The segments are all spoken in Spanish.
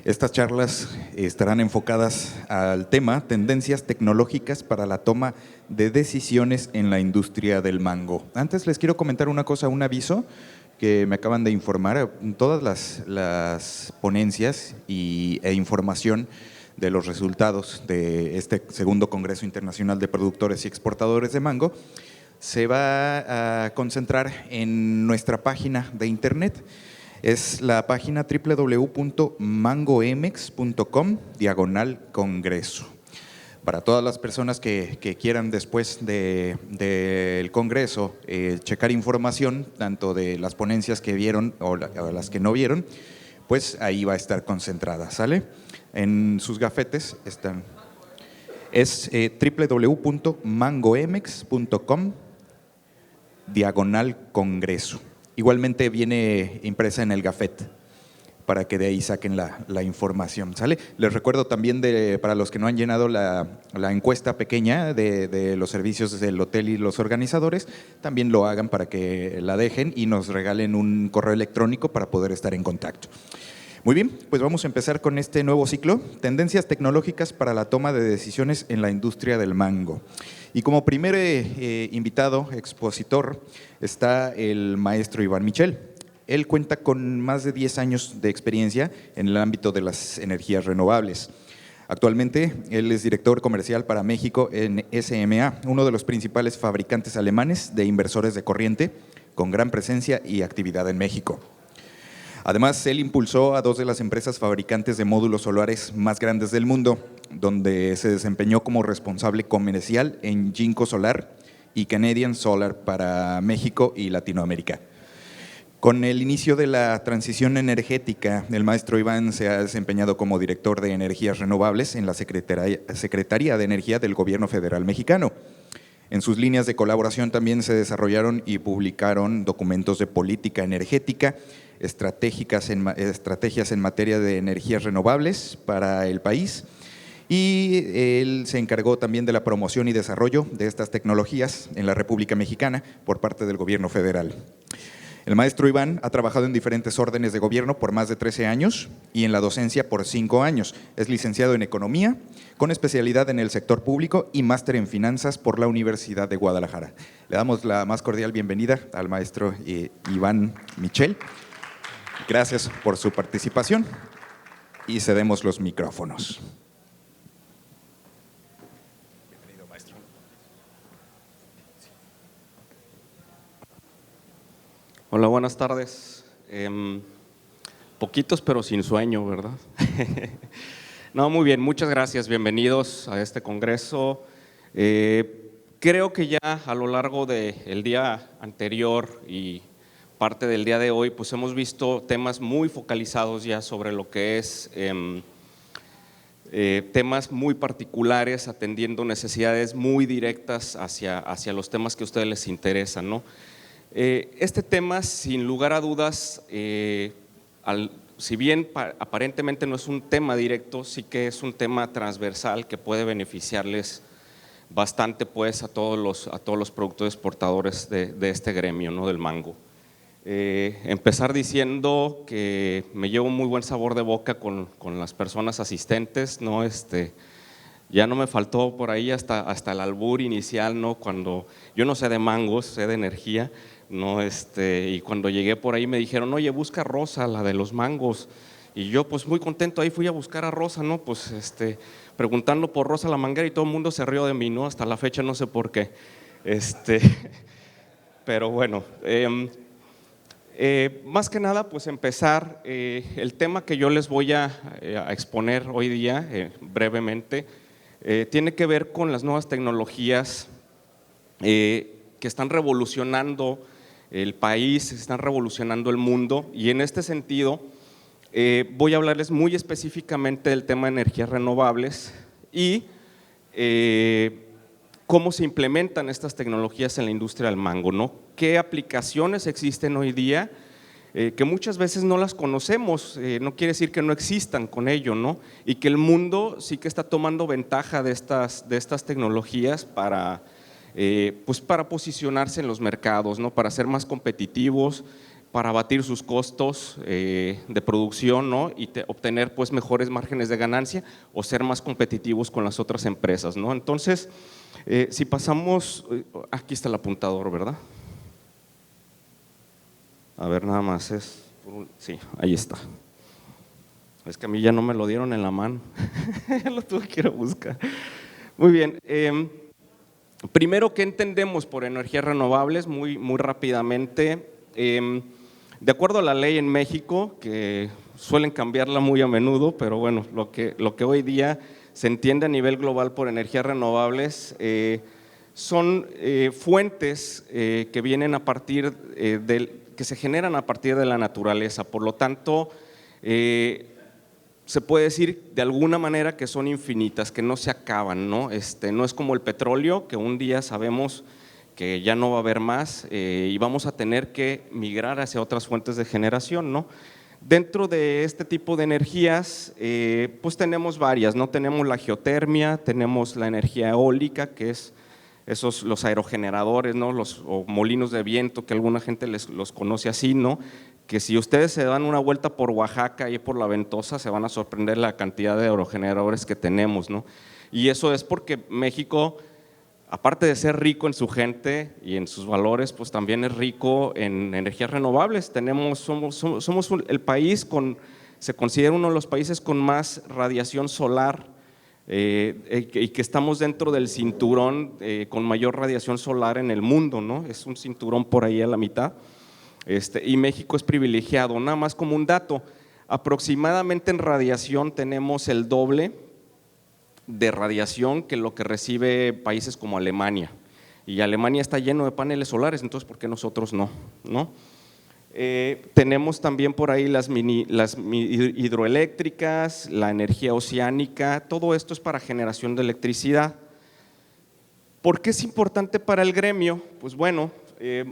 Estas charlas estarán enfocadas al tema tendencias tecnológicas para la toma de decisiones en la industria del mango. Antes les quiero comentar una cosa, un aviso que me acaban de informar. Todas las ponencias e información de los resultados de este segundo Congreso Internacional de Productores y Exportadores de Mango se va a concentrar en nuestra página de internet. Es la página www.mangoemex.com/congreso. Para todas las personas que quieran después del Congreso checar información, tanto de las ponencias que vieron o las que no vieron, pues ahí va a estar concentrada, ¿sale? En sus gafetes están. Es www.mangoemex.com/congreso. Igualmente viene impresa en el gafet para que de ahí saquen la información, ¿sale? Les recuerdo también, para los que no han llenado la encuesta pequeña de los servicios del hotel y los organizadores, también lo hagan para que la dejen y nos regalen un correo electrónico para poder estar en contacto. Muy bien, pues vamos a empezar con este nuevo ciclo, tendencias tecnológicas para la toma de decisiones en la industria del mango. Y como primer invitado, expositor, está el maestro Iván Michel. Él cuenta con más de 10 años de experiencia en el ámbito de las energías renovables. Actualmente, él es director comercial para México en SMA, uno de los principales fabricantes alemanes de inversores de corriente, con gran presencia y actividad en México. Además, él impulsó a 2 de las empresas fabricantes de módulos solares más grandes del mundo, donde se desempeñó como responsable comercial en Jinko Solar y Canadian Solar para México y Latinoamérica. Con el inicio de la transición energética, el maestro Iván se ha desempeñado como director de energías renovables en la Secretaría de Energía del Gobierno Federal Mexicano. En sus líneas de colaboración también se desarrollaron y publicaron documentos de política energética, estrategias en materia de energías renovables para el país, y él se encargó también de la promoción y desarrollo de estas tecnologías en la República Mexicana por parte del Gobierno Federal. El maestro Iván ha trabajado en diferentes órdenes de gobierno por más de 13 años y en la docencia por 5 años. Es licenciado en Economía, con especialidad en el sector público y máster en Finanzas por la Universidad de Guadalajara. Le damos la más cordial bienvenida al maestro Iván Michel. Gracias por su participación y cedemos los micrófonos. Bienvenido, maestro. Hola, buenas tardes. Poquitos pero sin sueño, ¿verdad? No, muy bien, muchas gracias, bienvenidos a este congreso. Creo que ya a lo largo del día anterior y parte del día de hoy, pues hemos visto temas muy focalizados ya sobre lo que es temas muy particulares, atendiendo necesidades muy directas hacia los temas que a ustedes les interesan, ¿no? Este tema, sin lugar a dudas, si bien aparentemente no es un tema directo, sí que es un tema transversal que puede beneficiarles bastante, pues, a todos los productores exportadores de este gremio, ¿no?, del mango. Empezar diciendo que me llevo un muy buen sabor de boca con las personas asistentes, ¿no? Ya no me faltó por ahí hasta el albur inicial, ¿no? Cuando yo no sé de mangos, sé de energía, ¿no? Y cuando llegué por ahí me dijeron, oye, busca a Rosa, la de los mangos. Y yo, pues muy contento, ahí fui a buscar a Rosa, ¿no? Pues preguntando por Rosa la manguera, y todo el mundo se rió de mí, ¿no? Hasta la fecha no sé por qué. Pero bueno, más que nada, pues empezar, el tema que yo les voy a exponer hoy día, brevemente, tiene que ver con las nuevas tecnologías que están revolucionando el país, están revolucionando el mundo, y en este sentido voy a hablarles muy específicamente del tema de energías renovables y cómo se implementan estas tecnologías en la industria del mango, ¿no? ¿Qué aplicaciones existen hoy día? Que muchas veces no las conocemos, no quiere decir que no existan con ello, ¿no? Y que el mundo sí que está tomando ventaja de estas tecnologías para posicionarse en los mercados, ¿no? Para ser más competitivos, para abatir sus costos de producción, ¿no? Y obtener pues mejores márgenes de ganancia o ser más competitivos con las otras empresas, ¿no? Entonces, si pasamos, aquí está el apuntador, ¿verdad? A ver, nada más sí, ahí está. Es que a mí ya no me lo dieron en la mano, ya lo tuve que ir a buscar. Muy bien, primero, ¿qué entendemos por energías renovables? Muy rápidamente, de acuerdo a la ley en México, que suelen cambiarla muy a menudo, pero bueno, lo que hoy día se entiende a nivel global por energías renovables son fuentes que vienen a partir que se generan a partir de la naturaleza. Por lo tanto, se puede decir de alguna manera que son infinitas, que no se acaban, ¿no? No es como el petróleo, que un día sabemos que ya no va a haber más y vamos a tener que migrar hacia otras fuentes de generación, ¿no? Dentro de este tipo de energías, pues tenemos varias, ¿no? Tenemos la geotermia, tenemos la energía eólica, que es los aerogeneradores, ¿no? O molinos de viento, que alguna gente los conoce así, ¿no? Que si ustedes se dan una vuelta por Oaxaca y por la Ventosa, se van a sorprender la cantidad de aerogeneradores que tenemos, ¿no? Y eso es porque México, aparte de ser rico en su gente y en sus valores, pues también es rico en energías renovables. Somos el país se considera uno de los países con más radiación solar y que estamos dentro del cinturón con mayor radiación solar en el mundo, ¿no? Es un cinturón por ahí a la mitad. Y México es privilegiado. Nada más como un dato, aproximadamente en radiación tenemos el doble de radiación que lo que recibe países como Alemania. Y Alemania está lleno de paneles solares, entonces ¿por qué nosotros no? Tenemos también por ahí las hidroeléctricas, la energía oceánica, todo esto es para generación de electricidad. ¿Por qué es importante para el gremio? Pues bueno,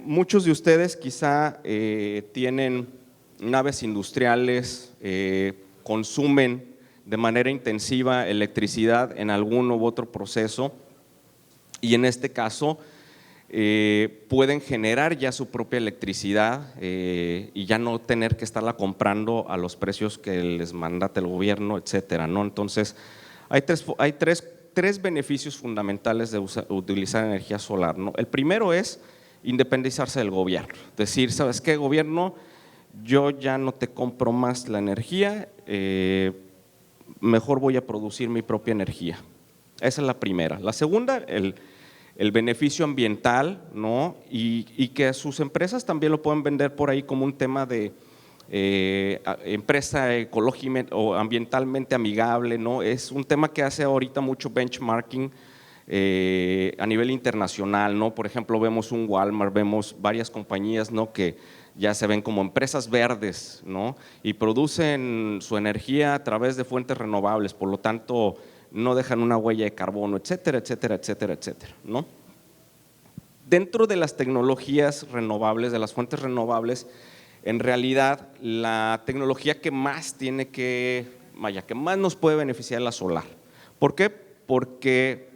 muchos de ustedes quizá tienen naves industriales, consumen de manera intensiva electricidad en algún u otro proceso y en este caso pueden generar ya su propia electricidad y ya no tener que estarla comprando a los precios que les mandata el gobierno, etcétera, ¿no? Entonces, hay tres beneficios fundamentales de utilizar energía solar, ¿no? El primero es independizarse del gobierno, decir, ¿sabes qué, gobierno? Yo ya no te compro más la energía, mejor voy a producir mi propia energía. Esa es la primera. La segunda, el beneficio ambiental, ¿no? Y que sus empresas también lo pueden vender por ahí como un tema de empresa ecológicamente o ambientalmente amigable, ¿no? Es un tema que hace ahorita mucho benchmarking a nivel internacional, ¿no? Por ejemplo, vemos un Walmart, vemos varias compañías, ¿no? Que ya se ven como empresas verdes, ¿no? Y producen su energía a través de fuentes renovables, por lo tanto no dejan una huella de carbono, etcétera, etcétera, etcétera, etcétera, ¿no? Dentro de las tecnologías renovables, de las fuentes renovables, en realidad la tecnología que más que más nos puede beneficiar es la solar. ¿Por qué? Porque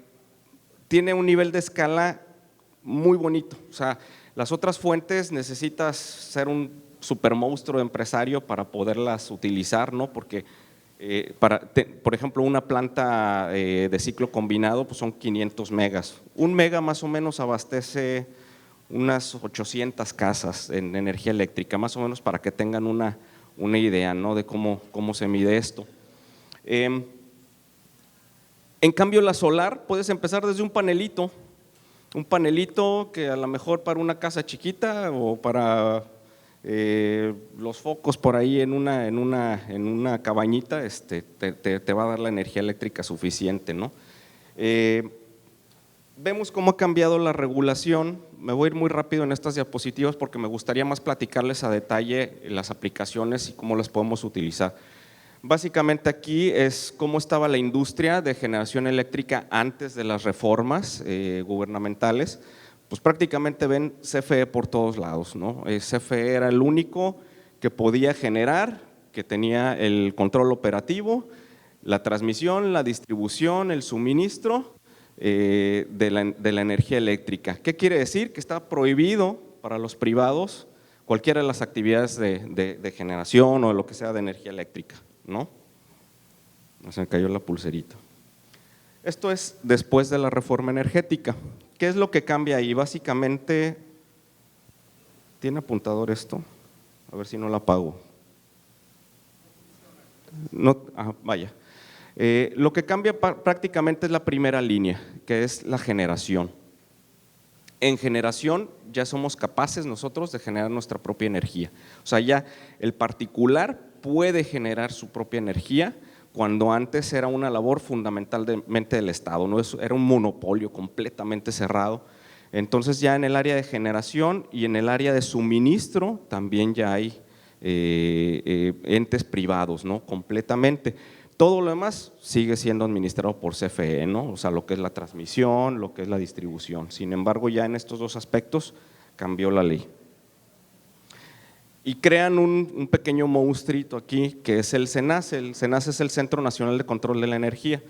tiene un nivel de escala muy bonito. O sea, las otras fuentes necesitas ser un super monstruo empresario para poderlas utilizar, ¿no? Porque por ejemplo, una planta de ciclo combinado pues son 500 megas. Un mega más o menos abastece unas 800 casas en energía eléctrica, más o menos para que tengan una idea, ¿no? De cómo se mide esto. En cambio, la solar puedes empezar desde un panelito que a lo mejor para una casa chiquita o para los focos por ahí en una cabañita te va a dar la energía eléctrica suficiente, ¿no? Vemos cómo ha cambiado la regulación. Me voy a ir muy rápido en estas diapositivas porque me gustaría más platicarles a detalle las aplicaciones y cómo las podemos utilizar. Básicamente aquí es cómo estaba la industria de generación eléctrica antes de las reformas gubernamentales. Pues prácticamente ven CFE por todos lados, ¿no? CFE era el único que podía generar, que tenía el control operativo, la transmisión, la distribución, el suministro de la energía eléctrica. ¿Qué quiere decir? Que está prohibido para los privados cualquiera de las actividades de generación o de lo que sea de energía eléctrica, ¿no? Se me cayó la pulserita. Esto es después de la reforma energética. ¿Qué es lo que cambia ahí? Básicamente, ¿tiene apuntador esto? A ver si no la apago. No, vaya. Lo que cambia prácticamente es la primera línea, que es la generación. En generación ya somos capaces nosotros de generar nuestra propia energía. O sea, ya el particular puede generar su propia energía, cuando antes era una labor fundamentalmente del Estado, ¿no? Era un monopolio completamente cerrado. Entonces ya en el área de generación y en el área de suministro también ya hay entes privados, ¿no? Completamente. Todo lo demás sigue siendo administrado por CFE, ¿no? O sea, lo que es la transmisión, lo que es la distribución. Sin embargo, ya en estos dos aspectos cambió la ley. Y crean un pequeño monstruito aquí que es el CENACE. El CENACE es el Centro Nacional de Control de la Energía.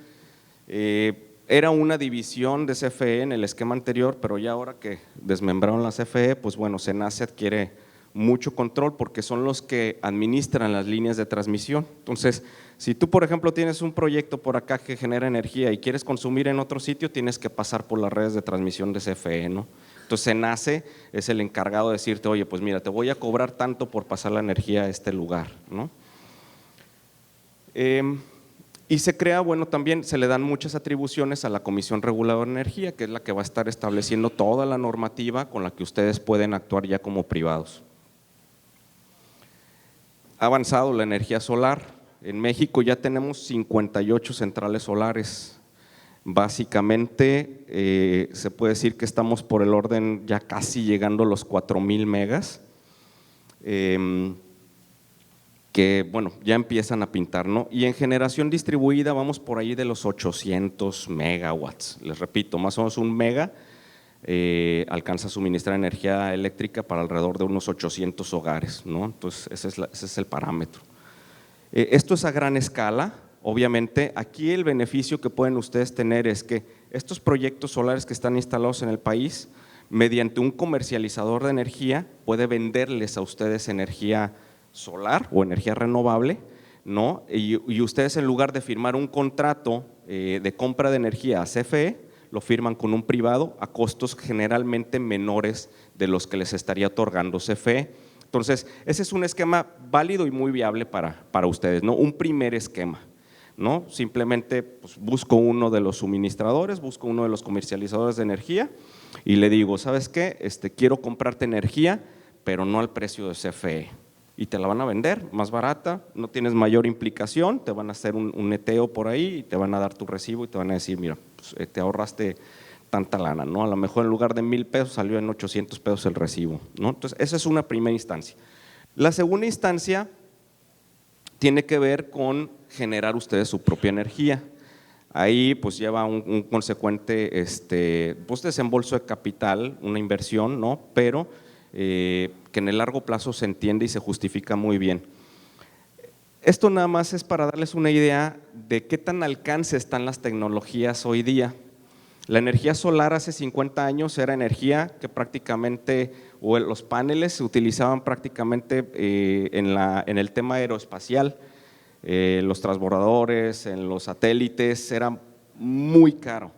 Era una división de CFE en el esquema anterior, pero ya ahora que desmembraron la CFE, pues bueno, CENACE adquiere mucho control porque son los que administran las líneas de transmisión. Entonces, si tú, por ejemplo, tienes un proyecto por acá que genera energía y quieres consumir en otro sitio, tienes que pasar por las redes de transmisión de CFE, ¿no? Entonces, CENACE es el encargado de decirte, oye, pues mira, te voy a cobrar tanto por pasar la energía a este lugar, ¿no? Y se crea, bueno, también se le dan muchas atribuciones a la Comisión Reguladora de Energía, que es la que va a estar estableciendo toda la normativa con la que ustedes pueden actuar ya como privados. Ha avanzado la energía solar. En México ya tenemos 58 centrales solares. Básicamente se puede decir que estamos por el orden ya casi llegando a los 4,000 megas, que bueno, ya empiezan a pintar, ¿no? Y en generación distribuida vamos por ahí de los 800 megawatts. Les repito, más o menos un mega alcanza a suministrar energía eléctrica para alrededor de unos 800 hogares, ¿no? Entonces ese es el parámetro. Esto es a gran escala. Obviamente, aquí el beneficio que pueden ustedes tener es que estos proyectos solares que están instalados en el país, mediante un comercializador de energía, puede venderles a ustedes energía solar o energía renovable, ¿no? Y ustedes, en lugar de firmar un contrato de compra de energía a CFE, lo firman con un privado a costos generalmente menores de los que les estaría otorgando CFE. Entonces, ese es un esquema válido y muy viable para ustedes, ¿no? Un primer esquema, ¿no? Simplemente pues, busco uno de los suministradores, busco uno de los comercializadores de energía y le digo, ¿sabes qué? Quiero comprarte energía, pero no al precio de CFE. Y te la van a vender más barata, no tienes mayor implicación, te van a hacer un neteo por ahí y te van a dar tu recibo y te van a decir, mira, pues, te ahorraste tanta lana, ¿no? A lo mejor en lugar de 1,000 pesos salió en 800 pesos el recibo, ¿no? Entonces, esa es una primera instancia. La segunda instancia tiene que ver con generar ustedes su propia energía. Ahí pues lleva un consecuente pues desembolso de capital, una inversión, ¿no? Pero que en el largo plazo se entiende y se justifica muy bien. Esto nada más es para darles una idea de qué tan alcance están las tecnologías hoy día. La energía solar hace 50 años era energía que prácticamente, o los paneles se utilizaban prácticamente en el tema aeroespacial, los transbordadores, en los satélites, era muy caro.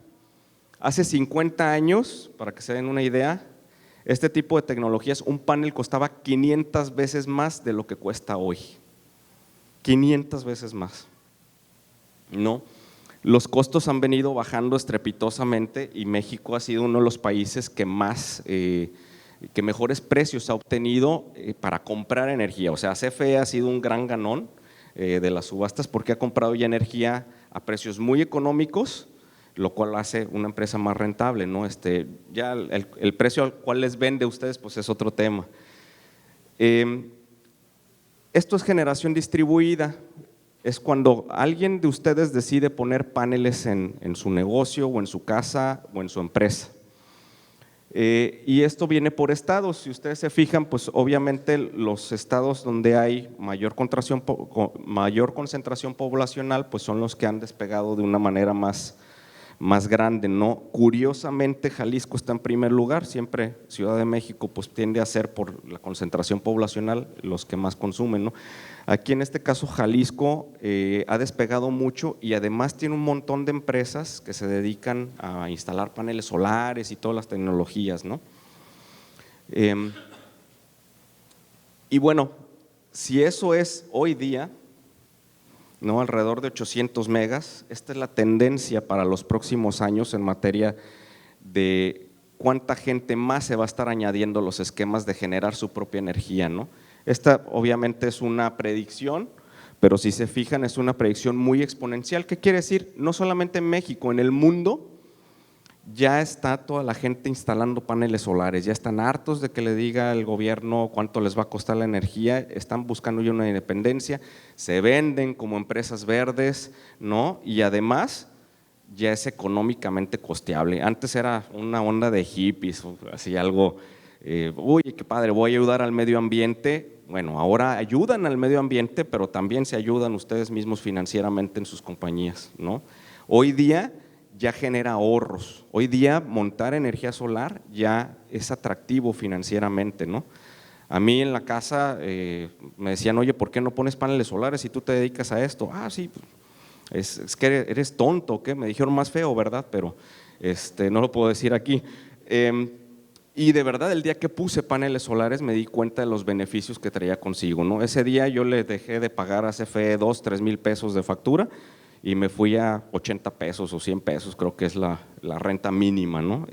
Hace 50 años, para que se den una idea, este tipo de tecnologías, un panel costaba 500 veces más de lo que cuesta hoy. 500 veces más, ¿no? Los costos han venido bajando estrepitosamente y México ha sido uno de los países que mejores precios ha obtenido para comprar energía. O sea, CFE ha sido un gran ganón de las subastas porque ha comprado ya energía a precios muy económicos, lo cual hace una empresa más rentable, ¿no? Ya el precio al cual les vende a ustedes pues es otro tema. Esto es generación distribuida. Es cuando alguien de ustedes decide poner paneles en su negocio o en su casa o en su empresa. Y esto viene por estados. Si ustedes se fijan, pues obviamente los estados donde hay mayor concentración poblacional pues son los que han despegado de una manera más más grande, ¿no? Curiosamente, Jalisco está en primer lugar, siempre Ciudad de México pues tiende a ser por la concentración poblacional los que más consumen, ¿no? Aquí en este caso Jalisco ha despegado mucho y además tiene un montón de empresas que se dedican a instalar paneles solares y todas las tecnologías, ¿no? Y bueno, si eso es hoy día, ¿no? Alrededor de 800 megas, esta es la tendencia para los próximos años en materia de cuánta gente más se va a estar añadiendo los esquemas de generar su propia energía, ¿no? Esta obviamente es una predicción, pero si se fijan es una predicción muy exponencial. ¿Qué quiere decir? No solamente en México, en el mundo ya está toda la gente instalando paneles solares, ya están hartos de que le diga el gobierno cuánto les va a costar la energía, están buscando ya una independencia, se venden como empresas verdes, ¿no? Y además ya es económicamente costeable. Antes era una onda de hippies, así algo, uy, qué padre, voy a ayudar al medio ambiente. Bueno, ahora ayudan al medio ambiente, pero también se ayudan ustedes mismos financieramente en sus compañías, ¿no? Hoy día ya genera ahorros. Hoy día montar energía solar ya es atractivo financieramente, ¿no? A mí en la casa me decían, oye, ¿por qué no pones paneles solares si tú te dedicas a esto? Ah, sí, es que eres tonto, ¿qué? Me dijeron más feo, ¿verdad? Pero no lo puedo decir aquí. Y de verdad, el día que puse paneles solares me di cuenta de los beneficios que traía consigo, ¿no? Ese día yo le dejé de pagar a CFE 2,000–3,000 pesos de factura y me fui a 80 pesos o 100 pesos, creo que es la renta mínima, ¿no?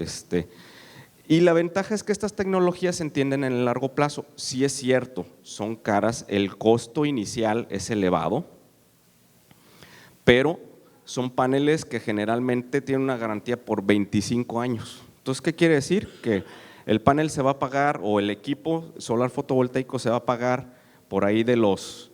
Y la ventaja es que estas tecnologías se entienden en el largo plazo. Sí es cierto, son caras, el costo inicial es elevado, pero son paneles que generalmente tienen una garantía por 25 años. Entonces, ¿qué quiere decir? Que el panel se va a pagar o el equipo solar fotovoltaico se va a pagar por ahí de los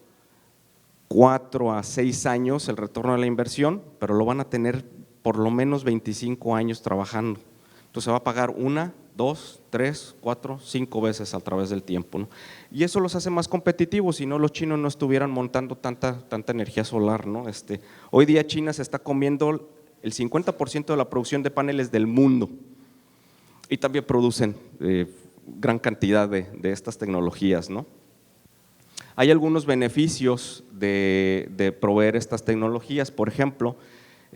4 a 6 años el retorno de la inversión, pero lo van a tener por lo menos 25 años trabajando. Entonces se va a pagar 1, 2, 3, 4, 5 veces a través del tiempo, ¿no? Y eso los hace más competitivos, si no los chinos no estuvieran montando tanta energía solar, ¿no? Hoy día China se está comiendo el 50% de la producción de paneles del mundo y también producen gran cantidad de estas tecnologías, ¿no? Hay algunos beneficios de proveer estas tecnologías, por ejemplo,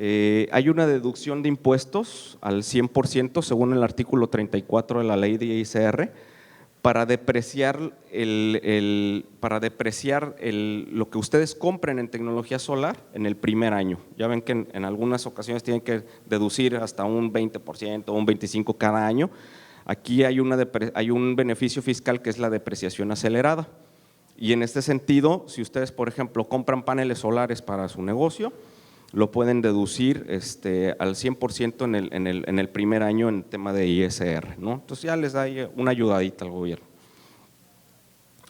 hay una deducción de impuestos al 100% según el artículo 34 de la ley de ISR para depreciar, lo que ustedes compren en tecnología solar en el primer año. Ya ven que en algunas ocasiones tienen que deducir hasta un 20% o un 25% cada año. Aquí hay un beneficio fiscal que es la depreciación acelerada. Y en este sentido, si ustedes, por ejemplo, compran paneles solares para su negocio, lo pueden deducir al 100% en el primer año en tema de ISR, ¿no? Entonces ya les da una ayudadita al gobierno.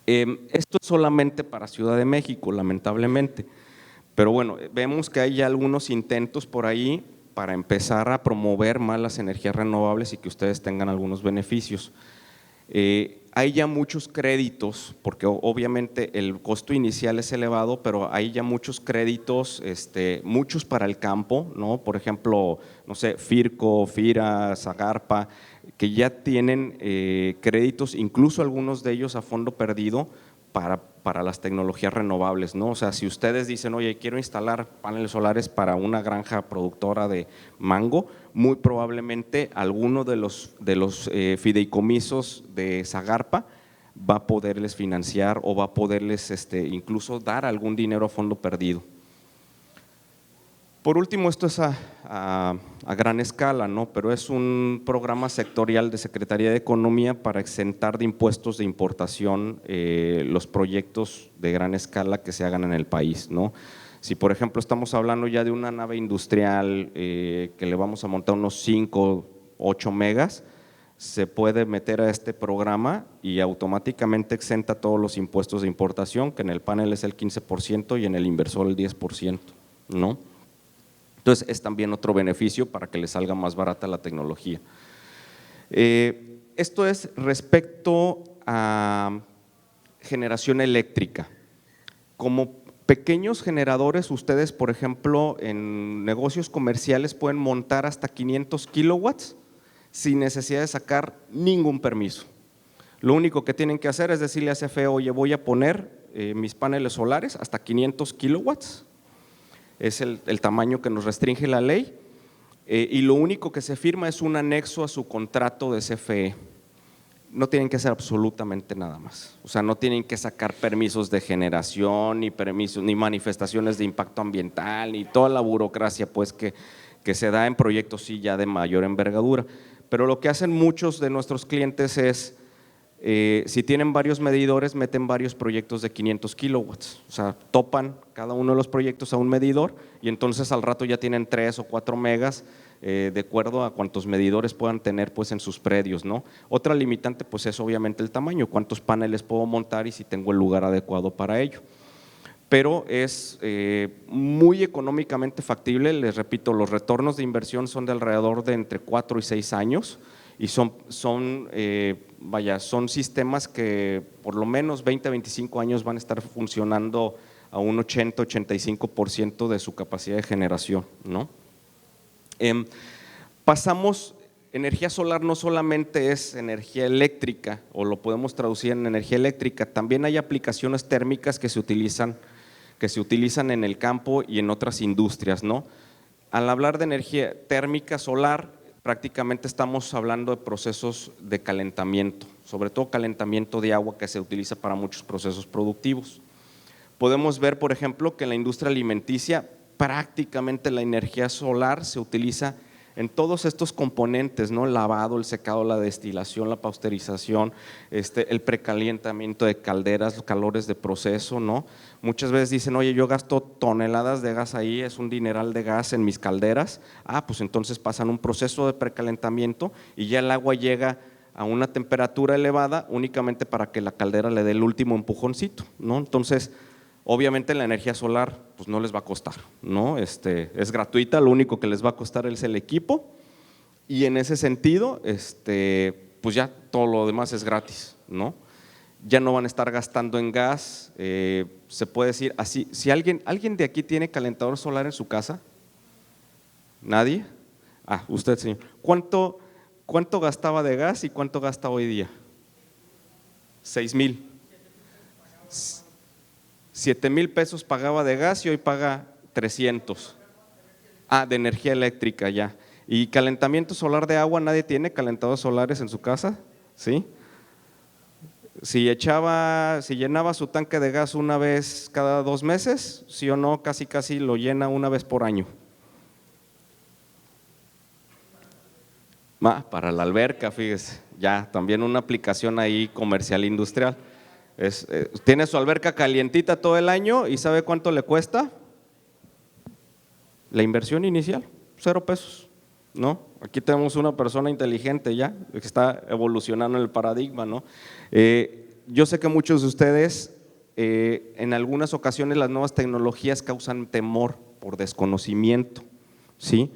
Esto es solamente para Ciudad de México, lamentablemente, pero bueno, vemos que hay ya algunos intentos por ahí para empezar a promover más las energías renovables y que ustedes tengan algunos beneficios. Hay ya muchos créditos, porque obviamente el costo inicial es elevado, pero hay ya muchos créditos, muchos para el campo, ¿no? Por ejemplo, no sé, Firco, Fira, Zagarpa, que ya tienen créditos, incluso algunos de ellos a fondo perdido para las tecnologías renovables, ¿no? O sea, si ustedes dicen, oye, quiero instalar paneles solares para una granja productora de mango, muy probablemente alguno de los fideicomisos de Zagarpa va a poderles financiar o va a poderles incluso dar algún dinero a fondo perdido. Por último, esto es a gran escala, ¿no? Pero es un programa sectorial de Secretaría de Economía para exentar de impuestos de importación los proyectos de gran escala que se hagan en el país, ¿no? Si por ejemplo estamos hablando ya de una nave industrial que le vamos a montar unos 5, 8 megas, se puede meter a este programa y automáticamente exenta todos los impuestos de importación, que en el panel es el 15% y en el inversor el 10%, ¿no? Entonces es también otro beneficio para que les salga más barata la tecnología. Esto es respecto a generación eléctrica. Como Pequeños generadores, ustedes, por ejemplo, en negocios comerciales pueden montar hasta 500 kilowatts sin necesidad de sacar ningún permiso. Lo único que tienen que hacer es decirle a CFE, oye, voy a poner mis paneles solares hasta 500 kilowatts, es el tamaño que nos restringe la ley, y lo único que se firma es un anexo a su contrato de CFE. No tienen que hacer absolutamente nada más, o sea, no tienen que sacar permisos de generación, ni permisos, ni manifestaciones de impacto ambiental, ni toda la burocracia pues que se da en proyectos sí ya de mayor envergadura. Pero lo que hacen muchos de nuestros clientes es, si tienen varios medidores, meten varios proyectos de 500 kilowatts, o sea, topan cada uno de los proyectos a un medidor y entonces al rato ya tienen 3 o 4 megas, de acuerdo a cuántos medidores puedan tener pues en sus predios, ¿no? Otra limitante pues es obviamente el tamaño, cuántos paneles puedo montar y si tengo el lugar adecuado para ello. Pero es muy económicamente factible, les repito, los retornos de inversión son de alrededor de entre 4 y 6 años y son sistemas que por lo menos 20 a 25 años van a estar funcionando a un 80-85% de su capacidad de generación, ¿no? Pasamos, energía solar no solamente es energía eléctrica o lo podemos traducir en energía eléctrica, también hay aplicaciones térmicas que se utilizan en el campo y en otras industrias, ¿no? Al hablar de energía térmica solar, prácticamente estamos hablando de procesos de calentamiento, sobre todo calentamiento de agua que se utiliza para muchos procesos productivos. Podemos ver, por ejemplo, que en la industria alimenticia prácticamente la energía solar se utiliza en todos estos componentes, ¿no? El lavado, el secado, la destilación, la pasteurización, el precalentamiento de calderas, los calores de proceso, ¿no? Muchas veces dicen, oye, yo gasto toneladas de gas ahí, es un dineral de gas en mis calderas, pues entonces pasan un proceso de precalentamiento y ya el agua llega a una temperatura elevada únicamente para que la caldera le dé el último empujoncito, ¿no? Entonces, obviamente la energía solar pues no les va a costar, ¿no? Es gratuita, lo único que les va a costar es el equipo y en ese sentido pues ya todo lo demás es gratis, ¿no? Ya no van a estar gastando en gas, se puede decir así, si alguien de aquí tiene calentador solar en su casa, ¿nadie? Usted señor, ¿cuánto gastaba de gas y cuánto gasta hoy día? 6,000. 7,000 pesos pagaba de gas y hoy paga 300. De energía eléctrica ya. ¿Y calentamiento solar de agua? ¿Nadie tiene calentadores solares en su casa? ¿Sí? Si llenaba su tanque de gas una vez cada 2 meses, sí o no, casi lo llena una vez por año. Para la alberca, fíjese, ya también una aplicación ahí comercial industrial. Tiene su alberca calientita todo el año y ¿sabe cuánto le cuesta? La inversión inicial, 0 pesos, ¿no? Aquí tenemos una persona inteligente ya, que está evolucionando el paradigma, ¿no? Yo sé que muchos de ustedes, en algunas ocasiones las nuevas tecnologías causan temor por desconocimiento, ¿sí?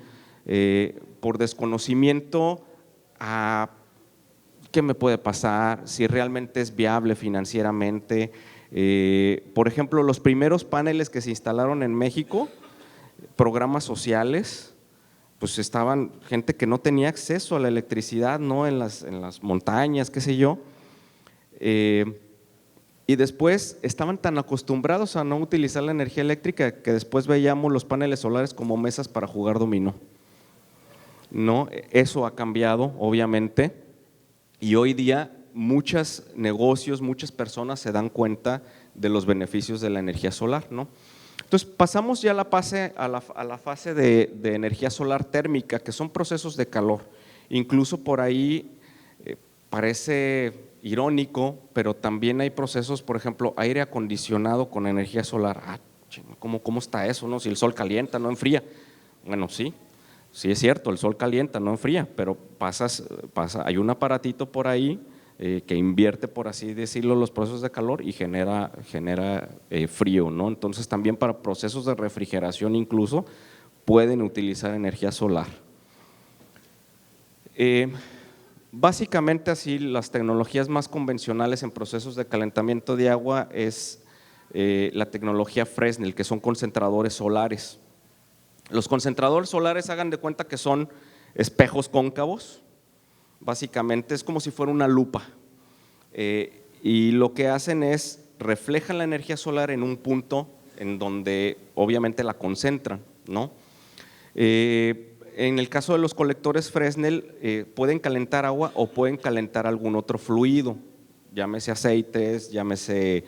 Por desconocimiento a ¿qué me puede pasar? Si realmente es viable financieramente. Por ejemplo, los primeros paneles que se instalaron en México, programas sociales, pues estaban gente que no tenía acceso a la electricidad, ¿no? En las montañas, qué sé yo. Y después estaban tan acostumbrados a no utilizar la energía eléctrica que después veíamos los paneles solares como mesas para jugar dominó, ¿no? Eso ha cambiado, obviamente. Y hoy día muchos negocios, muchas personas se dan cuenta de los beneficios de la energía solar, ¿no? Entonces pasamos ya a la fase de energía solar térmica, que son procesos de calor. Incluso por ahí parece irónico, pero también hay procesos, por ejemplo, aire acondicionado con energía solar. ¿Cómo está eso, no? Si el sol calienta, no enfría. Bueno, sí. Sí es cierto, el sol calienta, no enfría, pero hay un aparatito por ahí que invierte, por así decirlo, los procesos de calor y genera frío, ¿no? Entonces también para procesos de refrigeración incluso pueden utilizar energía solar. Básicamente así las tecnologías más convencionales en procesos de calentamiento de agua es la tecnología Fresnel, que son concentradores solares. Los concentradores solares, hagan de cuenta que son espejos cóncavos, básicamente es como si fuera una lupa, y lo que hacen es reflejan la energía solar en un punto en donde obviamente la concentran, ¿no? En el caso de los colectores Fresnel, pueden calentar agua o pueden calentar algún otro fluido, llámese aceites, llámese,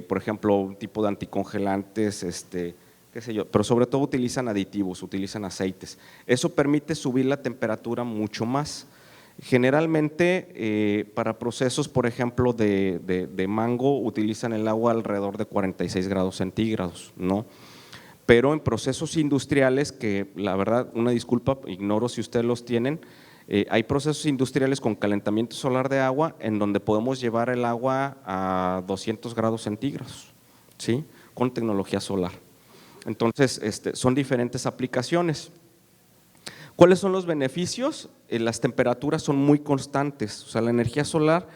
por ejemplo, un tipo de anticongelantes, qué sé yo, pero sobre todo utilizan aditivos, utilizan aceites. Eso permite subir la temperatura mucho más. Generalmente, para procesos, por ejemplo, de mango, utilizan el agua alrededor de 46 grados centígrados, ¿no? Pero en procesos industriales, que la verdad, una disculpa, ignoro si ustedes los tienen, hay procesos industriales con calentamiento solar de agua en donde podemos llevar el agua a 200 grados centígrados, ¿sí? Con tecnología solar. Entonces, son diferentes aplicaciones. ¿Cuáles son los beneficios? Las temperaturas son muy constantes, o sea, la energía solar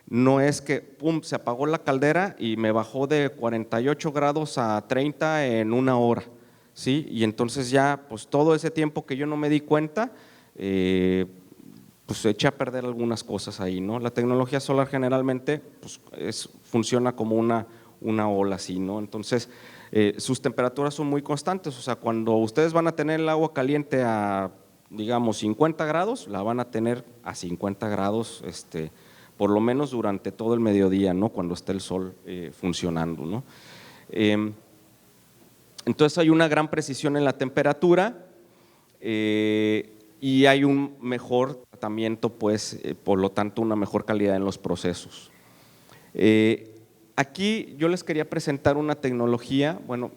no es que pum, se apagó la caldera y me bajó de 48 grados a 30 en una hora, ¿sí? Y entonces ya, pues todo ese tiempo que yo no me di cuenta, pues eché a perder algunas cosas ahí, ¿no? La tecnología solar generalmente pues, funciona como una ola así, ¿no? Entonces, sus temperaturas son muy constantes, o sea, cuando ustedes van a tener el agua caliente a, digamos, 50 grados, la van a tener a 50 grados, por lo menos durante todo el mediodía, ¿no? Cuando esté el sol funcionando, ¿no? Entonces hay una gran precisión en la temperatura y hay un mejor tratamiento, pues, por lo tanto una mejor calidad en los procesos. Aquí yo les quería presentar una tecnología, bueno,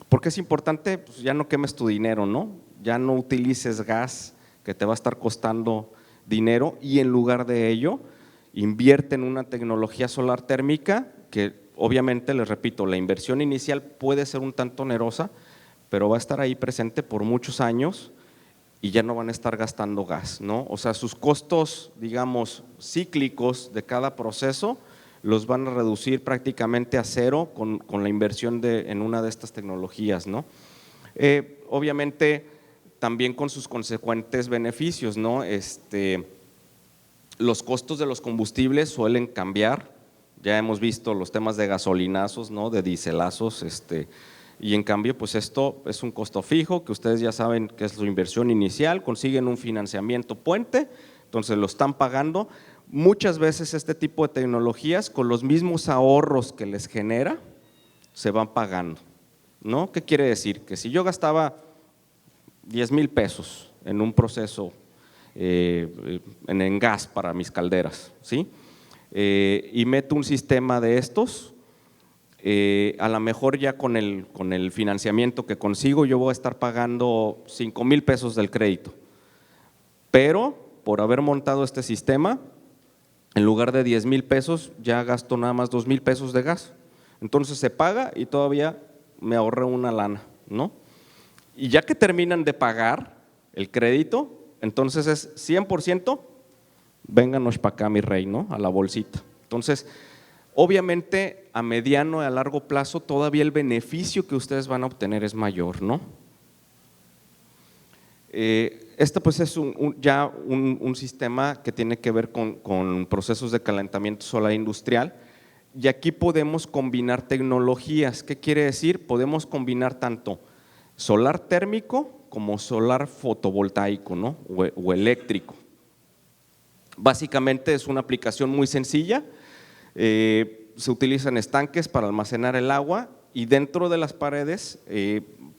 porque es importante, pues ya no quemes tu dinero, ¿no? Ya no utilices gas que te va a estar costando dinero y en lugar de ello invierte en una tecnología solar térmica que obviamente, les repito, la inversión inicial puede ser un tanto onerosa, pero va a estar ahí presente por muchos años y ya no van a estar gastando gas, ¿no? O sea, sus costos, digamos, cíclicos de cada proceso los van a reducir prácticamente a cero con la inversión en una de estas tecnologías, ¿no? Obviamente también con sus consecuentes beneficios, ¿no? Los costos de los combustibles suelen cambiar, ya hemos visto los temas de gasolinazos, ¿no? De dieselazos, y en cambio pues esto es un costo fijo que ustedes ya saben que es su inversión inicial, consiguen un financiamiento puente, entonces lo están pagando. Muchas veces este tipo de tecnologías con los mismos ahorros que les genera se van pagando, ¿no? ¿Qué quiere decir? Que si yo gastaba 10,000 pesos en un proceso en gas para mis calderas, ¿sí? Y meto un sistema de estos, a lo mejor ya con el financiamiento que consigo yo voy a estar pagando 5,000 pesos del crédito, pero por haber montado este sistema, en lugar de 10,000 pesos ya gasto nada más 2,000 pesos de gas, entonces se paga y todavía me ahorré una lana, ¿no? Y ya que terminan de pagar el crédito, entonces es 100%, vénganos para acá mi rey, ¿no? A la bolsita. Entonces, obviamente a mediano y a largo plazo todavía el beneficio que ustedes van a obtener es mayor, ¿no? Este pues es ya un sistema que tiene que ver con procesos de calentamiento solar industrial y aquí podemos combinar tecnologías. ¿Qué quiere decir? Podemos combinar tanto solar térmico como solar fotovoltaico, ¿no? o eléctrico. Básicamente es una aplicación muy sencilla, se utilizan estanques para almacenar el agua y dentro de las paredes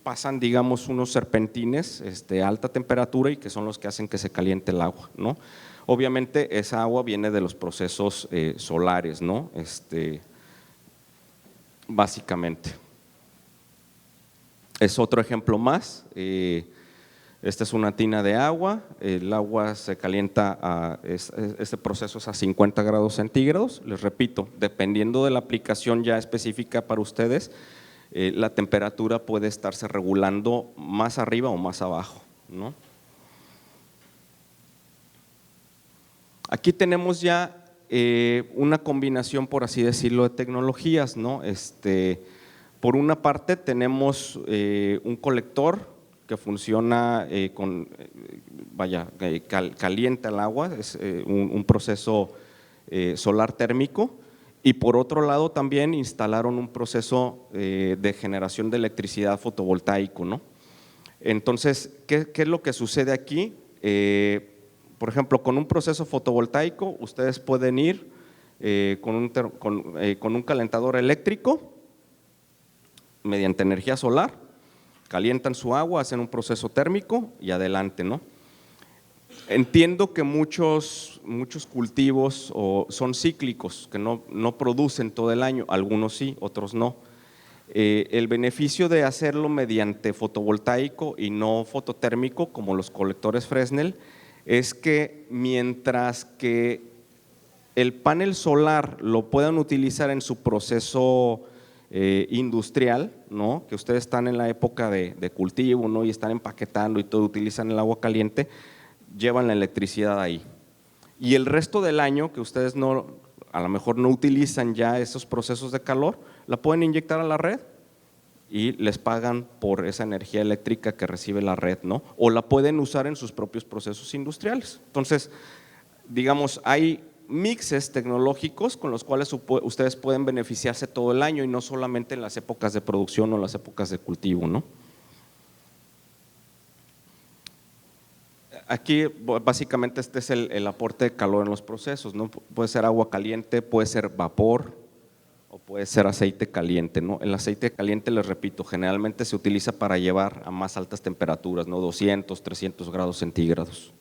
pasan, digamos, unos serpentines a alta temperatura y que son los que hacen que se caliente el agua, ¿no? Obviamente esa agua viene de los procesos solares, ¿no? Básicamente. Es otro ejemplo más. Esta es una tina de agua, el agua se calienta, este proceso es a 50 grados centígrados, les repito, dependiendo de la aplicación ya específica para ustedes, la temperatura puede estarse regulando más arriba o más abajo, ¿no? Aquí tenemos ya una combinación, por así decirlo, de tecnologías, ¿no? Por una parte tenemos un colector que funciona calienta el agua, es un proceso solar térmico, y por otro lado también instalaron un proceso de generación de electricidad fotovoltaico, ¿no? Entonces, ¿qué es lo que sucede aquí? Por ejemplo, con un proceso fotovoltaico, ustedes pueden ir con un calentador eléctrico mediante energía solar, calientan su agua, hacen un proceso térmico y adelante, ¿no? Entiendo que muchos cultivos son cíclicos, que no producen todo el año, algunos sí, otros no. El beneficio de hacerlo mediante fotovoltaico y no fototérmico, como los colectores Fresnel, es que mientras que el panel solar lo puedan utilizar en su proceso industrial, ¿no? Que ustedes están en la época de cultivo, ¿no? Y están empaquetando y todo, utilizan el agua caliente, llevan la electricidad ahí. Y el resto del año que ustedes a lo mejor no utilizan ya esos procesos de calor, la pueden inyectar a la red y les pagan por esa energía eléctrica que recibe la red, ¿no? O la pueden usar en sus propios procesos industriales. Entonces, digamos, hay mixes tecnológicos con los cuales ustedes pueden beneficiarse todo el año y no solamente en las épocas de producción o las épocas de cultivo, ¿no? Aquí básicamente este es el aporte de calor en los procesos, ¿no? Puede ser agua caliente, puede ser vapor o puede ser aceite caliente, ¿no? El aceite caliente, les repito, generalmente se utiliza para llevar a más altas temperaturas, ¿no? 200, 300 grados centígrados.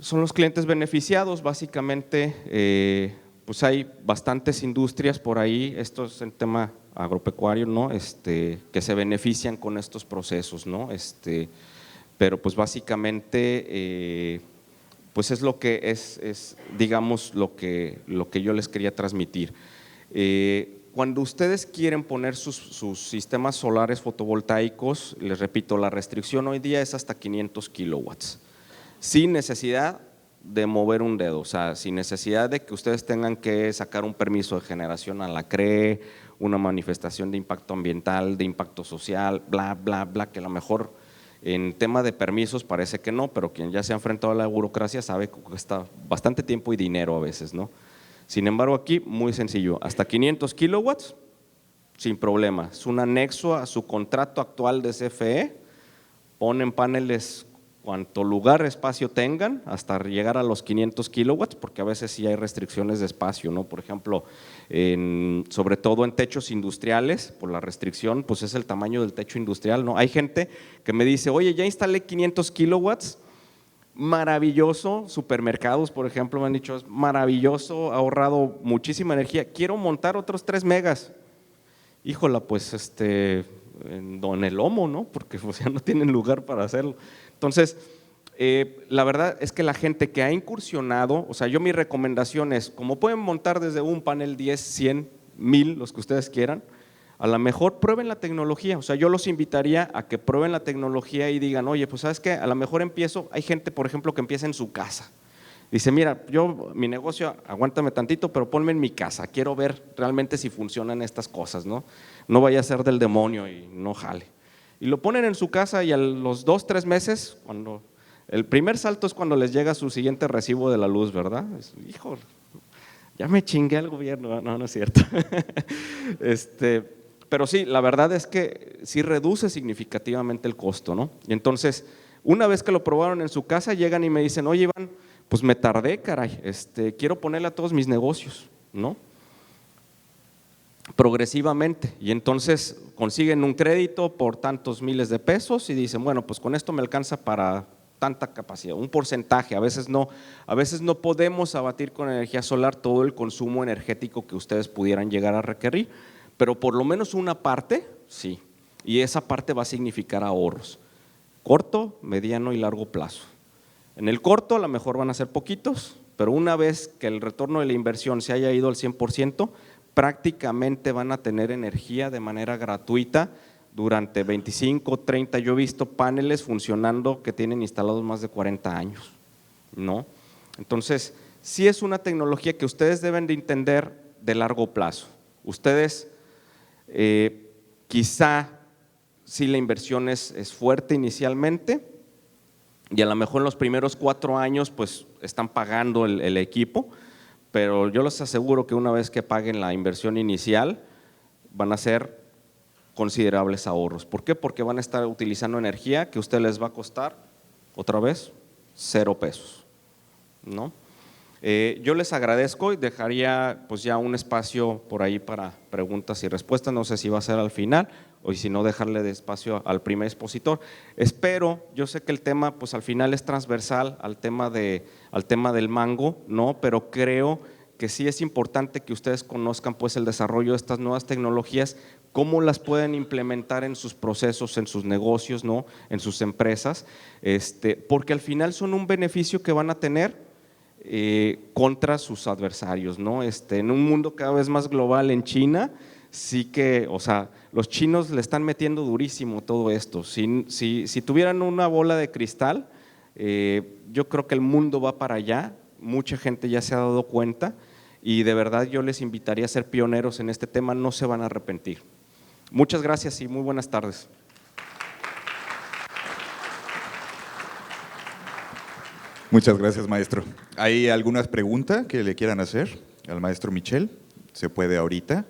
Son los clientes beneficiados, básicamente, pues hay bastantes industrias por ahí, esto es el tema agropecuario, ¿no? Que se benefician con estos procesos, ¿no? Pero pues básicamente pues es lo que es digamos lo que yo les quería transmitir. Cuando ustedes quieren poner sus sistemas solares fotovoltaicos, les repito, la restricción hoy día es hasta 500 kilowatts, sin necesidad de mover un dedo, o sea, sin necesidad de que ustedes tengan que sacar un permiso de generación a la CRE, una manifestación de impacto ambiental, de impacto social, bla, bla, bla, que a lo mejor en tema de permisos parece que no, pero quien ya se ha enfrentado a la burocracia sabe que cuesta bastante tiempo y dinero a veces, ¿no? Sin embargo, aquí muy sencillo, hasta 500 kilowatts, sin problema, es un anexo a su contrato actual de CFE, ponen paneles cuanto lugar, espacio tengan, hasta llegar a los 500 kilowatts, porque a veces sí hay restricciones de espacio, ¿no? Por ejemplo, sobre todo en techos industriales, por la restricción, pues es el tamaño del techo industrial, ¿no? Hay gente que me dice, oye, ya instalé 500 kilowatts, maravilloso, supermercados, por ejemplo, me han dicho, es maravilloso, ha ahorrado muchísima energía, quiero montar otros 3 megas. Híjola, pues en el lomo, ¿no? Porque pues, ya no tienen lugar para hacerlo. Entonces, la verdad es que la gente que ha incursionado, o sea, yo mi recomendación es, como pueden montar desde un panel 10, 100, 1000, los que ustedes quieran, a lo mejor prueben la tecnología, o sea, yo los invitaría a que prueben la tecnología y digan, oye, pues sabes qué, a lo mejor hay gente, por ejemplo, que empieza en su casa. Dice, mira, mi negocio, aguántame tantito, pero ponme en mi casa, quiero ver realmente si funcionan estas cosas, ¿no? No vaya a ser del demonio y no jale. Y lo ponen en su casa y a los 2, 3 meses, el primer salto es cuando les llega su siguiente recibo de la luz, ¿verdad? Hijo, ya me chingué al gobierno, no es cierto. Pero sí, la verdad es que sí reduce significativamente el costo, ¿no? Y entonces, una vez que lo probaron en su casa, llegan y me dicen, oye Iván, pues me tardé, caray, quiero ponerle a todos mis negocios, ¿no? Progresivamente, y entonces consiguen un crédito por tantos miles de pesos y dicen, bueno, pues con esto me alcanza para tanta capacidad, un porcentaje, a veces no podemos abatir con energía solar todo el consumo energético que ustedes pudieran llegar a requerir, pero por lo menos una parte, sí, y esa parte va a significar ahorros, corto, mediano y largo plazo. En el corto a lo mejor van a ser poquitos, pero una vez que el retorno de la inversión se haya ido al 100%, prácticamente van a tener energía de manera gratuita durante 25, 30, yo he visto paneles funcionando que tienen instalados más de 40 años, ¿no? Entonces, sí es una tecnología que ustedes deben de entender de largo plazo. Ustedes quizá sí la inversión es fuerte inicialmente y a lo mejor en los primeros 4 años pues están pagando el equipo, pero yo les aseguro que una vez que paguen la inversión inicial van a ser considerables ahorros. ¿Por qué? Porque van a estar utilizando energía que a ustedes les va a costar, otra vez, 0 pesos, ¿no? Yo les agradezco y dejaría pues ya un espacio por ahí para preguntas y respuestas, no sé si va a ser al final o si no dejarle de espacio al primer expositor. Espero, yo sé que el tema pues al final es transversal al tema del mango, ¿no? Pero creo que sí es importante que ustedes conozcan pues el desarrollo de estas nuevas tecnologías, cómo las pueden implementar en sus procesos, en sus negocios, ¿no? En sus empresas, porque al final son un beneficio que van a tener contra sus adversarios, ¿no? En un mundo cada vez más global en China, sí que, o sea, los chinos le están metiendo durísimo todo esto. Si tuvieran una bola de cristal, yo creo que el mundo va para allá, mucha gente ya se ha dado cuenta y de verdad yo les invitaría a ser pioneros en este tema, no se van a arrepentir. Muchas gracias y muy buenas tardes. Muchas gracias, maestro. ¿Hay algunas preguntas que le quieran hacer al maestro Michel? ¿Se puede ahorita?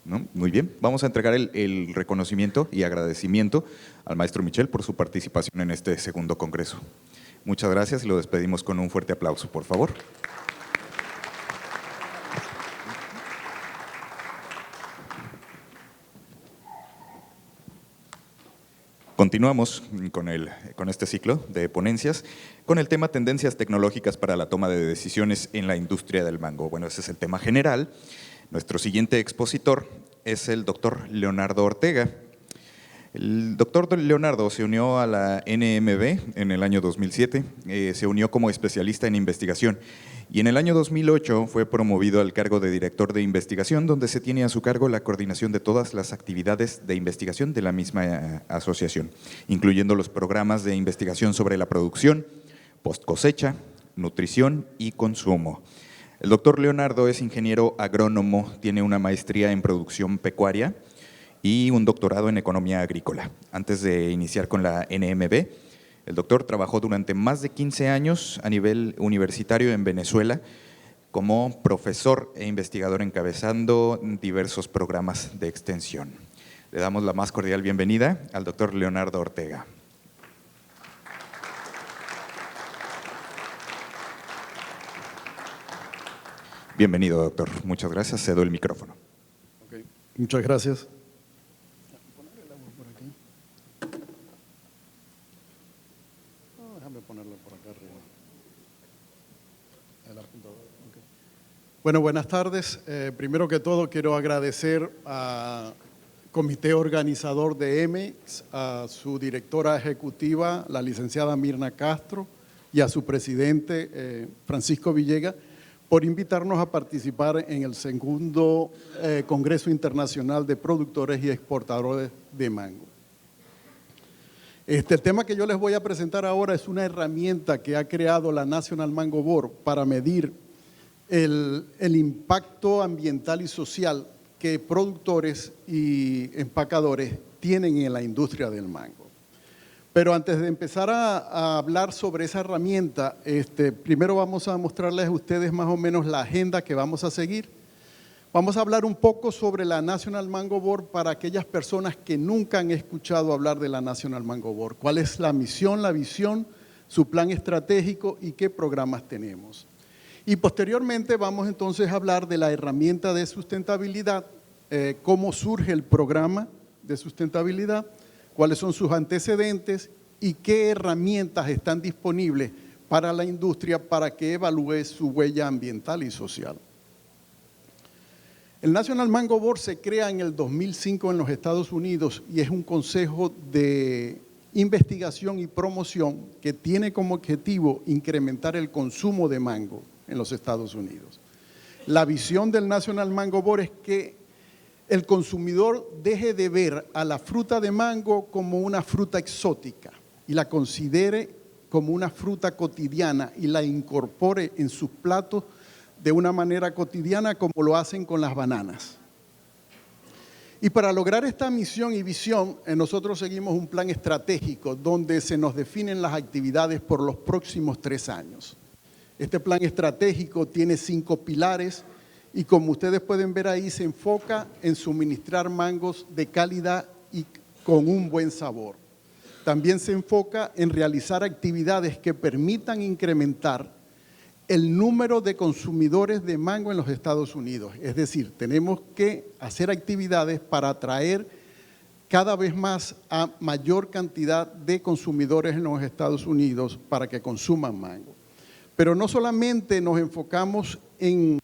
¿No? Muy bien. Vamos a entregar el reconocimiento y agradecimiento al maestro Michel por su participación en este segundo congreso. Muchas gracias y lo despedimos con un fuerte aplauso, por favor. Continuamos con este ciclo de ponencias con el tema Tendencias tecnológicas para la toma de decisiones en la industria del mango. Bueno, ese es el tema general. Nuestro siguiente expositor es el doctor Leonardo Ortega. El doctor Leonardo se unió a la NMB en el año 2007, se unió como especialista en investigación y en el año 2008 fue promovido al cargo de director de investigación, donde se tiene a su cargo la coordinación de todas las actividades de investigación de la misma asociación, incluyendo los programas de investigación sobre la producción, post cosecha, nutrición y consumo. El doctor Leonardo es ingeniero agrónomo, tiene una maestría en producción pecuaria y un doctorado en economía agrícola. Antes de iniciar con la NMB, el doctor trabajó durante más de 15 años a nivel universitario en Venezuela como profesor e investigador encabezando diversos programas de extensión. Le damos la más cordial bienvenida al doctor Leonardo Ortega. Bienvenido, doctor. Muchas gracias. Cedo el micrófono. Okay. Muchas gracias. Déjame ponerlo por acá arriba. El apuntador. Okay. Bueno, buenas tardes. Primero que todo, quiero agradecer al comité organizador de EMEX, a su directora ejecutiva, la licenciada Mirna Castro, y a su presidente, Francisco Villegas, por invitarnos a participar en el segundo Congreso Internacional de Productores y Exportadores de Mango. El tema que yo les voy a presentar ahora es una herramienta que ha creado la National Mango Board para medir el impacto ambiental y social que productores y empacadores tienen en la industria del mango. Pero antes de empezar a hablar sobre esa herramienta, primero vamos a mostrarles a ustedes más o menos la agenda que vamos a seguir. Vamos a hablar un poco sobre la National Mango Board para aquellas personas que nunca han escuchado hablar de la National Mango Board. ¿Cuál es la misión, la visión, su plan estratégico y qué programas tenemos? Y posteriormente vamos entonces a hablar de la herramienta de sustentabilidad, cómo surge el programa de sustentabilidad, cuáles son sus antecedentes y qué herramientas están disponibles para la industria para que evalúe su huella ambiental y social. El National Mango Board se crea en el 2005 en los Estados Unidos y es un consejo de investigación y promoción que tiene como objetivo incrementar el consumo de mango en los Estados Unidos. La visión del National Mango Board es que el consumidor deje de ver a la fruta de mango como una fruta exótica y la considere como una fruta cotidiana y la incorpore en sus platos de una manera cotidiana como lo hacen con las bananas. Y para lograr esta misión y visión, nosotros seguimos un plan estratégico donde se nos definen las actividades por los próximos 3 años. Este plan estratégico tiene 5 pilares y como ustedes pueden ver ahí, se enfoca en suministrar mangos de calidad y con un buen sabor. También se enfoca en realizar actividades que permitan incrementar el número de consumidores de mango en los Estados Unidos. Es decir, tenemos que hacer actividades para atraer cada vez más a mayor cantidad de consumidores en los Estados Unidos para que consuman mango. Pero no solamente nos enfocamos en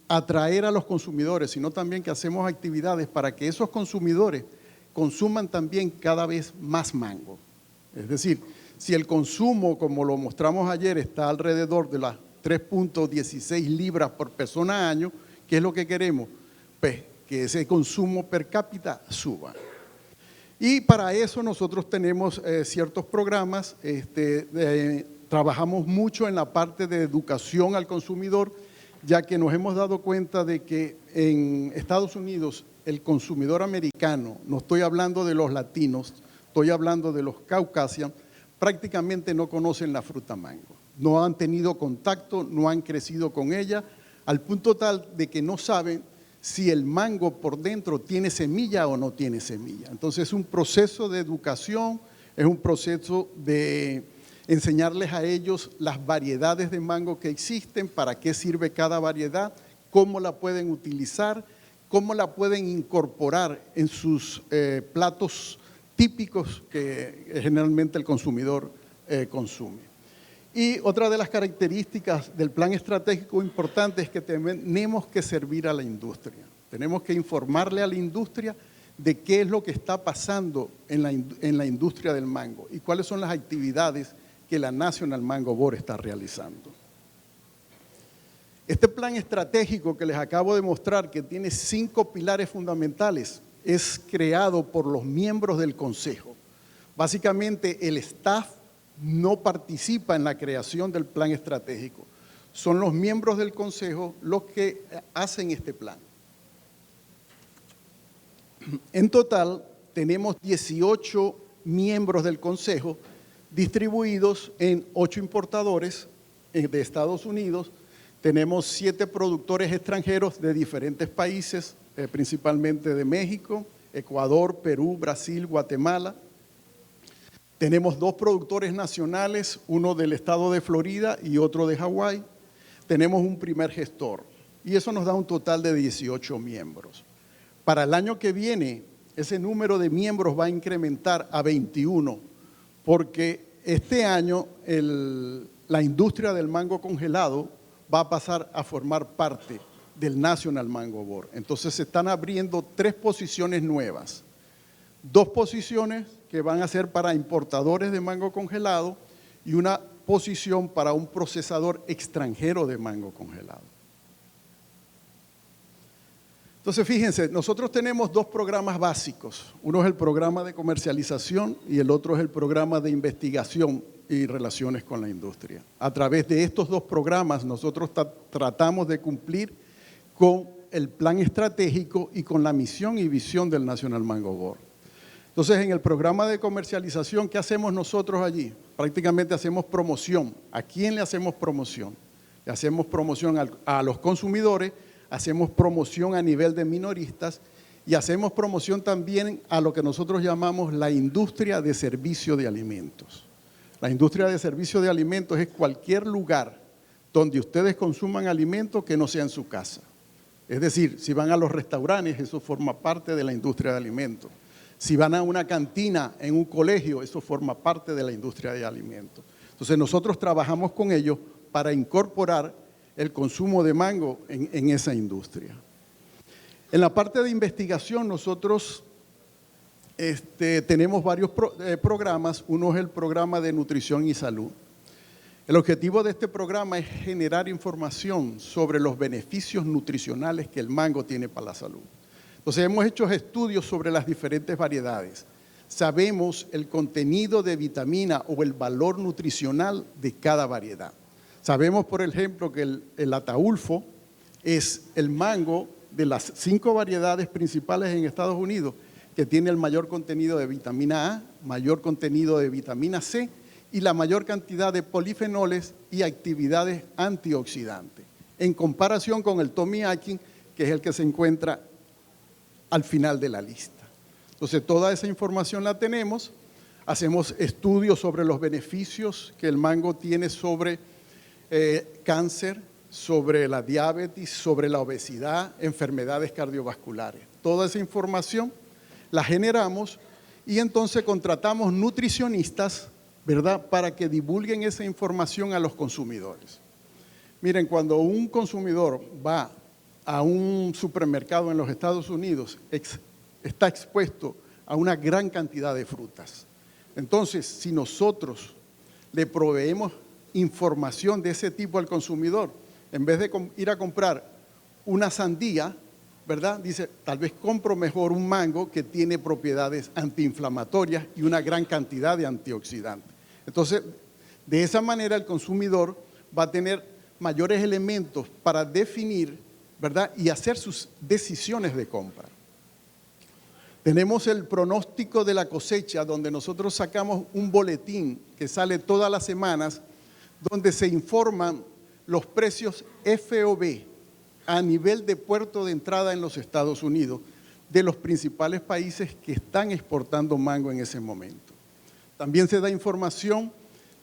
atraer a los consumidores, sino también que hacemos actividades para que esos consumidores consuman también cada vez más mango. Es decir, si el consumo, como lo mostramos ayer, está alrededor de las 3.16 libras por persona año, ¿qué es lo que queremos? Pues que ese consumo per cápita suba. Y para eso nosotros tenemos ciertos programas, trabajamos mucho en la parte de educación al consumidor, ya que nos hemos dado cuenta de que en Estados Unidos el consumidor americano, no estoy hablando de los latinos, estoy hablando de los caucasianos, prácticamente no conocen la fruta mango. No han tenido contacto, no han crecido con ella, al punto tal de que no saben si el mango por dentro tiene semilla o no tiene semilla. Entonces es un proceso de educación, es un proceso de enseñarles a ellos las variedades de mango que existen, para qué sirve cada variedad, cómo la pueden utilizar, cómo la pueden incorporar en sus platos típicos que generalmente el consumidor consume. Y otra de las características del plan estratégico importante es que tenemos que servir a la industria. Tenemos que informarle a la industria de qué es lo que está pasando en la industria del mango y cuáles son las actividades que la National Mango Board está realizando. Este plan estratégico que les acabo de mostrar, que tiene 5 pilares fundamentales, es creado por los miembros del consejo. Básicamente el staff no participa en la creación del plan estratégico. Son los miembros del consejo los que hacen este plan. En total tenemos 18 miembros del consejo distribuidos en 8 importadores de Estados Unidos. Tenemos 7 productores extranjeros de diferentes países, principalmente de México, Ecuador, Perú, Brasil, Guatemala. Tenemos 2 productores nacionales, uno del estado de Florida y otro de Hawái. Tenemos un primer gestor y eso nos da un total de 18 miembros. Para el año que viene, ese número de miembros va a incrementar a 21, porque este año la industria del mango congelado va a pasar a formar parte del National Mango Board. Entonces se están abriendo 3 posiciones nuevas. 2 posiciones que van a ser para importadores de mango congelado y una posición para un procesador extranjero de mango congelado. Entonces, fíjense, nosotros tenemos 2 programas básicos. Uno es el programa de comercialización y el otro es el programa de investigación y relaciones con la industria. A través de estos 2 programas nosotros tratamos de cumplir con el plan estratégico y con la misión y visión del National Mango Board. Entonces, en el programa de comercialización, ¿qué hacemos nosotros allí? Prácticamente hacemos promoción. ¿A quién le hacemos promoción? Le hacemos promoción a los consumidores, hacemos promoción a nivel de minoristas y hacemos promoción también a lo que nosotros llamamos la industria de servicio de alimentos. La industria de servicio de alimentos es cualquier lugar donde ustedes consuman alimentos que no sea en su casa. Es decir, si van a los restaurantes, eso forma parte de la industria de alimentos. Si van a una cantina en un colegio, eso forma parte de la industria de alimentos. Entonces nosotros trabajamos con ellos para incorporar el consumo de mango en esa industria. En la parte de investigación nosotros tenemos varios programas. Uno es el programa de nutrición y salud. El objetivo de este programa es generar información sobre los beneficios nutricionales que el mango tiene para la salud. Entonces hemos hecho estudios sobre las diferentes variedades. sabemos el contenido de vitamina o el valor nutricional de cada variedad. Sabemos, por ejemplo, que el Ataulfo es el mango de las 5 variedades principales en Estados Unidos que tiene el mayor contenido de vitamina A, mayor contenido de vitamina C y la mayor cantidad de polifenoles y actividades antioxidantes, en comparación con el Tommy Atkins, que es el que se encuentra al final de la lista. Entonces, toda esa información la tenemos, hacemos estudios sobre los beneficios que el mango tiene sobre cáncer, sobre la diabetes, sobre la obesidad, enfermedades cardiovasculares. Toda esa información la generamos y entonces contratamos nutricionistas, ¿verdad?, para que divulguen esa información a los consumidores. Miren, cuando un consumidor va a un supermercado en los Estados Unidos, está expuesto a una gran cantidad de frutas. Entonces, si nosotros le proveemos información de ese tipo al consumidor, en vez de ir a comprar una sandía, ¿verdad?, dice, tal vez compro mejor un mango que tiene propiedades antiinflamatorias y una gran cantidad de antioxidantes. Entonces, de esa manera el consumidor va a tener mayores elementos para definir, ¿verdad?, y hacer sus decisiones de compra. Tenemos el pronóstico de la cosecha, donde nosotros sacamos un boletín que sale todas las semanas, donde se informan los precios FOB a nivel de puerto de entrada en los Estados Unidos de los principales países que están exportando mango en ese momento. También se da información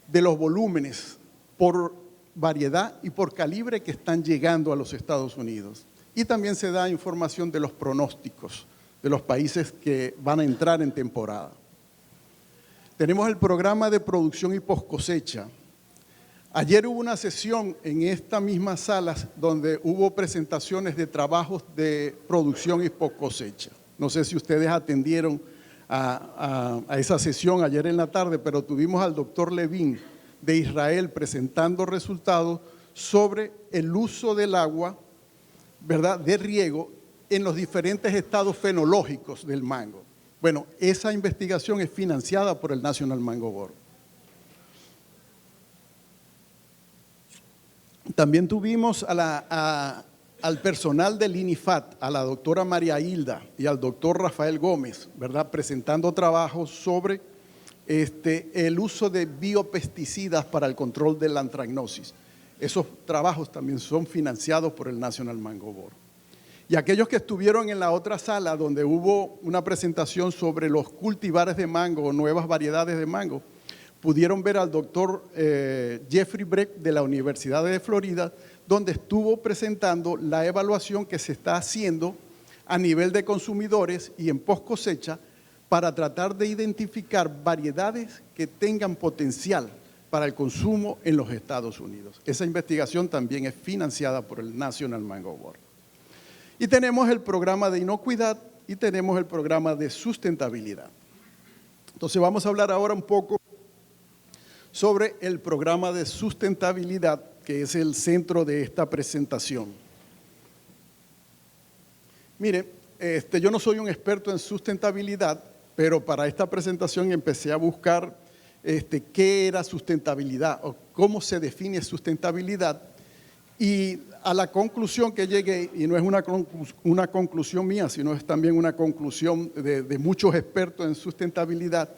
de los volúmenes por variedad y por calibre que están llegando a los Estados Unidos. Y también se da información de los pronósticos de los países que van a entrar en temporada. Tenemos el programa de producción y post cosecha. Ayer hubo una sesión en esta misma sala donde hubo presentaciones de trabajos de producción y post cosecha. No sé si ustedes atendieron a esa sesión ayer en la tarde, pero tuvimos al doctor Levin de Israel presentando resultados sobre el uso del agua, ¿verdad?, de riego en los diferentes estados fenológicos del mango. Bueno, esa investigación es financiada por el National Mango Board. También tuvimos al personal del INIFAT, a la doctora María Hilda y al doctor Rafael Gómez, ¿verdad?, presentando trabajos sobre el uso de biopesticidas para el control de la antracnosis. Esos trabajos también son financiados por el National Mango Board. Y aquellos que estuvieron en la otra sala donde hubo una presentación sobre los cultivares de mango o nuevas variedades de mango, pudieron ver al doctor Jeffrey Breck de la Universidad de Florida, donde estuvo presentando la evaluación que se está haciendo a nivel de consumidores y en post cosecha para tratar de identificar variedades que tengan potencial para el consumo en los Estados Unidos. Esa investigación también es financiada por el National Mango Board. Y tenemos el programa de inocuidad y tenemos el programa de sustentabilidad. Entonces vamos a hablar ahora un poco sobre el programa de sustentabilidad, que es el centro de esta presentación. Mire, yo no soy un experto en sustentabilidad, pero para esta presentación empecé a buscar qué era sustentabilidad o cómo se define sustentabilidad, y a la conclusión que llegué, y no es una conclusión mía, sino es también una conclusión de muchos expertos en sustentabilidad,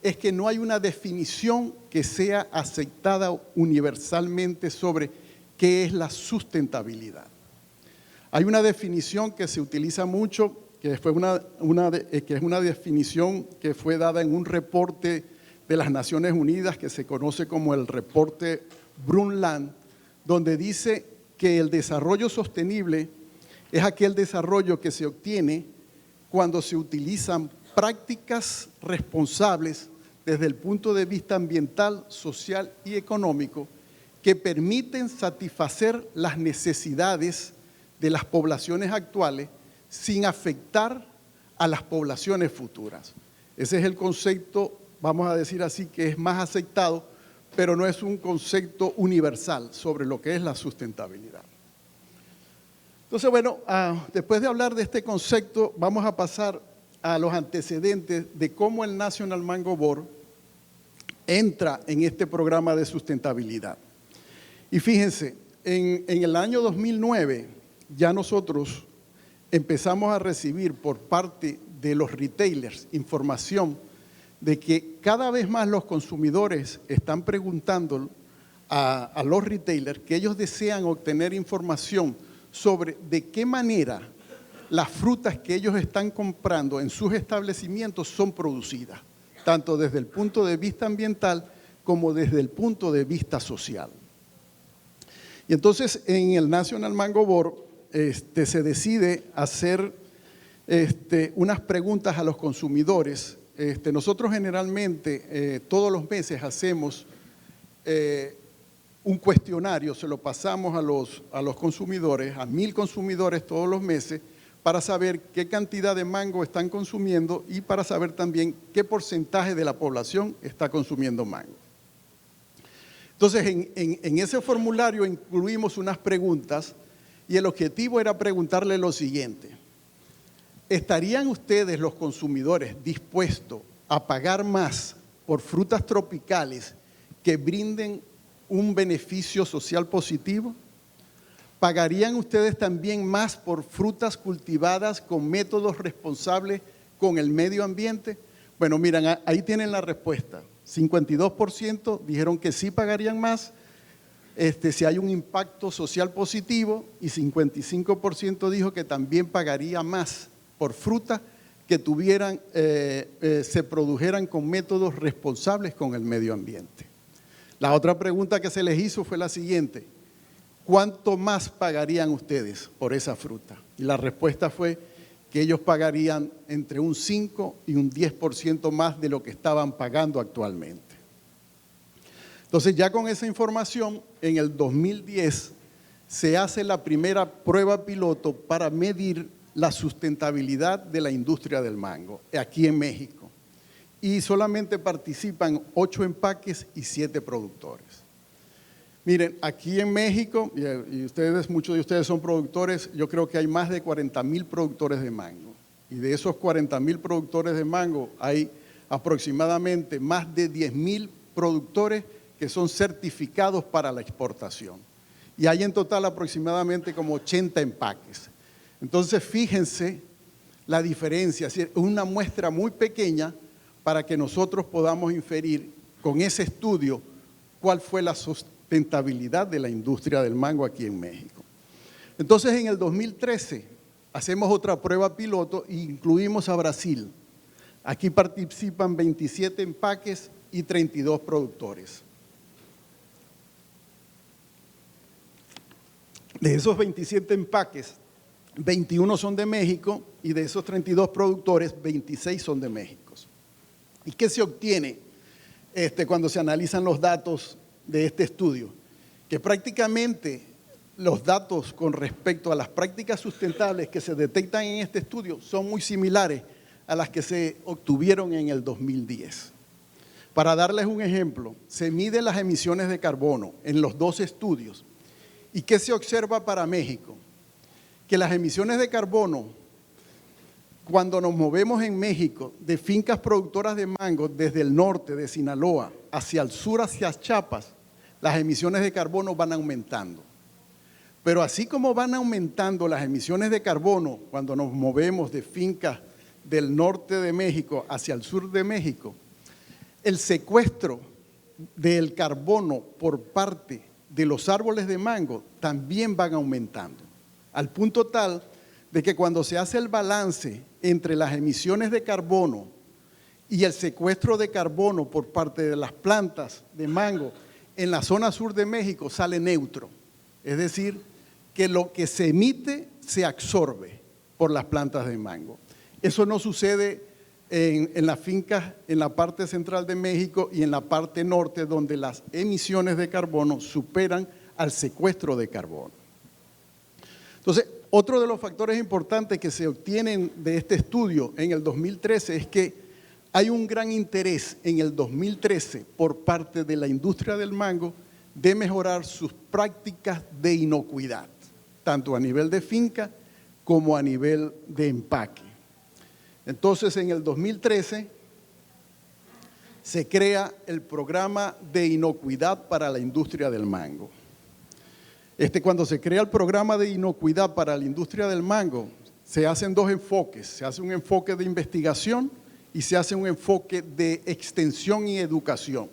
es que no hay una definición que sea aceptada universalmente sobre qué es la sustentabilidad. Hay una definición que se utiliza mucho, que es una definición que fue dada en un reporte de las Naciones Unidas que se conoce como el reporte Brundtland, donde dice que el desarrollo sostenible es aquel desarrollo que se obtiene cuando se utilizan prácticas responsables desde el punto de vista ambiental, social y económico que permiten satisfacer las necesidades de las poblaciones actuales sin afectar a las poblaciones futuras. Ese es el concepto, vamos a decir así, que es más aceptado, pero no es un concepto universal sobre lo que es la sustentabilidad. Entonces, bueno, después de hablar de este concepto, vamos a pasar a los antecedentes de cómo el National Mango Board entra en este programa de sustentabilidad. Y fíjense, en el año 2009 ya nosotros empezamos a recibir por parte de los retailers información de que cada vez más los consumidores están preguntando a los retailers que ellos desean obtener información sobre de qué manera las frutas que ellos están comprando en sus establecimientos son producidas, tanto desde el punto de vista ambiental como desde el punto de vista social. Y entonces en el National Mango Board se decide hacer unas preguntas a los consumidores. Nosotros generalmente todos los meses hacemos un cuestionario, se lo pasamos a los consumidores, a 1000 consumidores todos los meses, para saber qué cantidad de mango están consumiendo y para saber también qué porcentaje de la población está consumiendo mango. Entonces, en ese formulario incluimos unas preguntas y el objetivo era preguntarle lo siguiente: ¿estarían ustedes, los consumidores, dispuestos a pagar más por frutas tropicales que brinden un beneficio social positivo? ¿Pagarían ustedes también más por frutas cultivadas con métodos responsables con el medio ambiente? Bueno, miren, ahí tienen la respuesta. 52% dijeron que sí pagarían más si hay un impacto social positivo, y 55% dijo que también pagaría más por fruta que se produjeran con métodos responsables con el medio ambiente. La otra pregunta que se les hizo fue la siguiente: ¿cuánto más pagarían ustedes por esa fruta? Y la respuesta fue que ellos pagarían entre un 5 y un 10% más de lo que estaban pagando actualmente. Entonces, ya con esa información, en el 2010 se hace la primera prueba piloto para medir la sustentabilidad de la industria del mango aquí en México. Y solamente participan 8 empaques y 7 productores. Miren, aquí en México, y ustedes, muchos de ustedes son productores, yo creo que hay más de 40,000 productores de mango. Y de esos 40,000 productores de mango, hay aproximadamente más de 10,000 productores que son certificados para la exportación. Y hay en total aproximadamente como 80 empaques. Entonces, fíjense la diferencia, es una muestra muy pequeña para que nosotros podamos inferir con ese estudio cuál fue la sustentabilidad de la industria del mango aquí en México. Entonces, en el 2013 hacemos otra prueba piloto e incluimos a Brasil. Aquí participan 27 empaques y 32 productores. De esos 27 empaques, 21 son de México, y de esos 32 productores, 26 son de México. ¿Y qué se obtiene cuando se analizan los datos de este estudio? Que prácticamente los datos con respecto a las prácticas sustentables que se detectan en este estudio son muy similares a las que se obtuvieron en el 2010. Para darles un ejemplo, se miden las emisiones de carbono en los 2 estudios. ¿Y qué se observa para México? Que las emisiones de carbono, cuando nos movemos en México de fincas productoras de mango desde el norte de Sinaloa hacia el sur, hacia Chiapas, las emisiones de carbono van aumentando. Pero así como van aumentando las emisiones de carbono cuando nos movemos de fincas del norte de México hacia el sur de México, el secuestro del carbono por parte de los árboles de mango también van aumentando, al punto tal de que cuando se hace el balance entre las emisiones de carbono y el secuestro de carbono por parte de las plantas de mango en la zona sur de México sale neutro. Es decir, que lo que se emite se absorbe por las plantas de mango. Eso no sucede en las fincas en la parte central de México y en la parte norte, donde las emisiones de carbono superan al secuestro de carbono. Entonces, otro de los factores importantes que se obtienen de este estudio en el 2013 es que hay un gran interés en el 2013 por parte de la industria del mango de mejorar sus prácticas de inocuidad, tanto a nivel de finca como a nivel de empaque. Entonces, en el 2013 se crea el programa de inocuidad para la industria del mango. Cuando se crea el programa de inocuidad para la industria del mango, se hacen dos enfoques. Se hace un enfoque de investigación y se hace un enfoque de extensión y educación.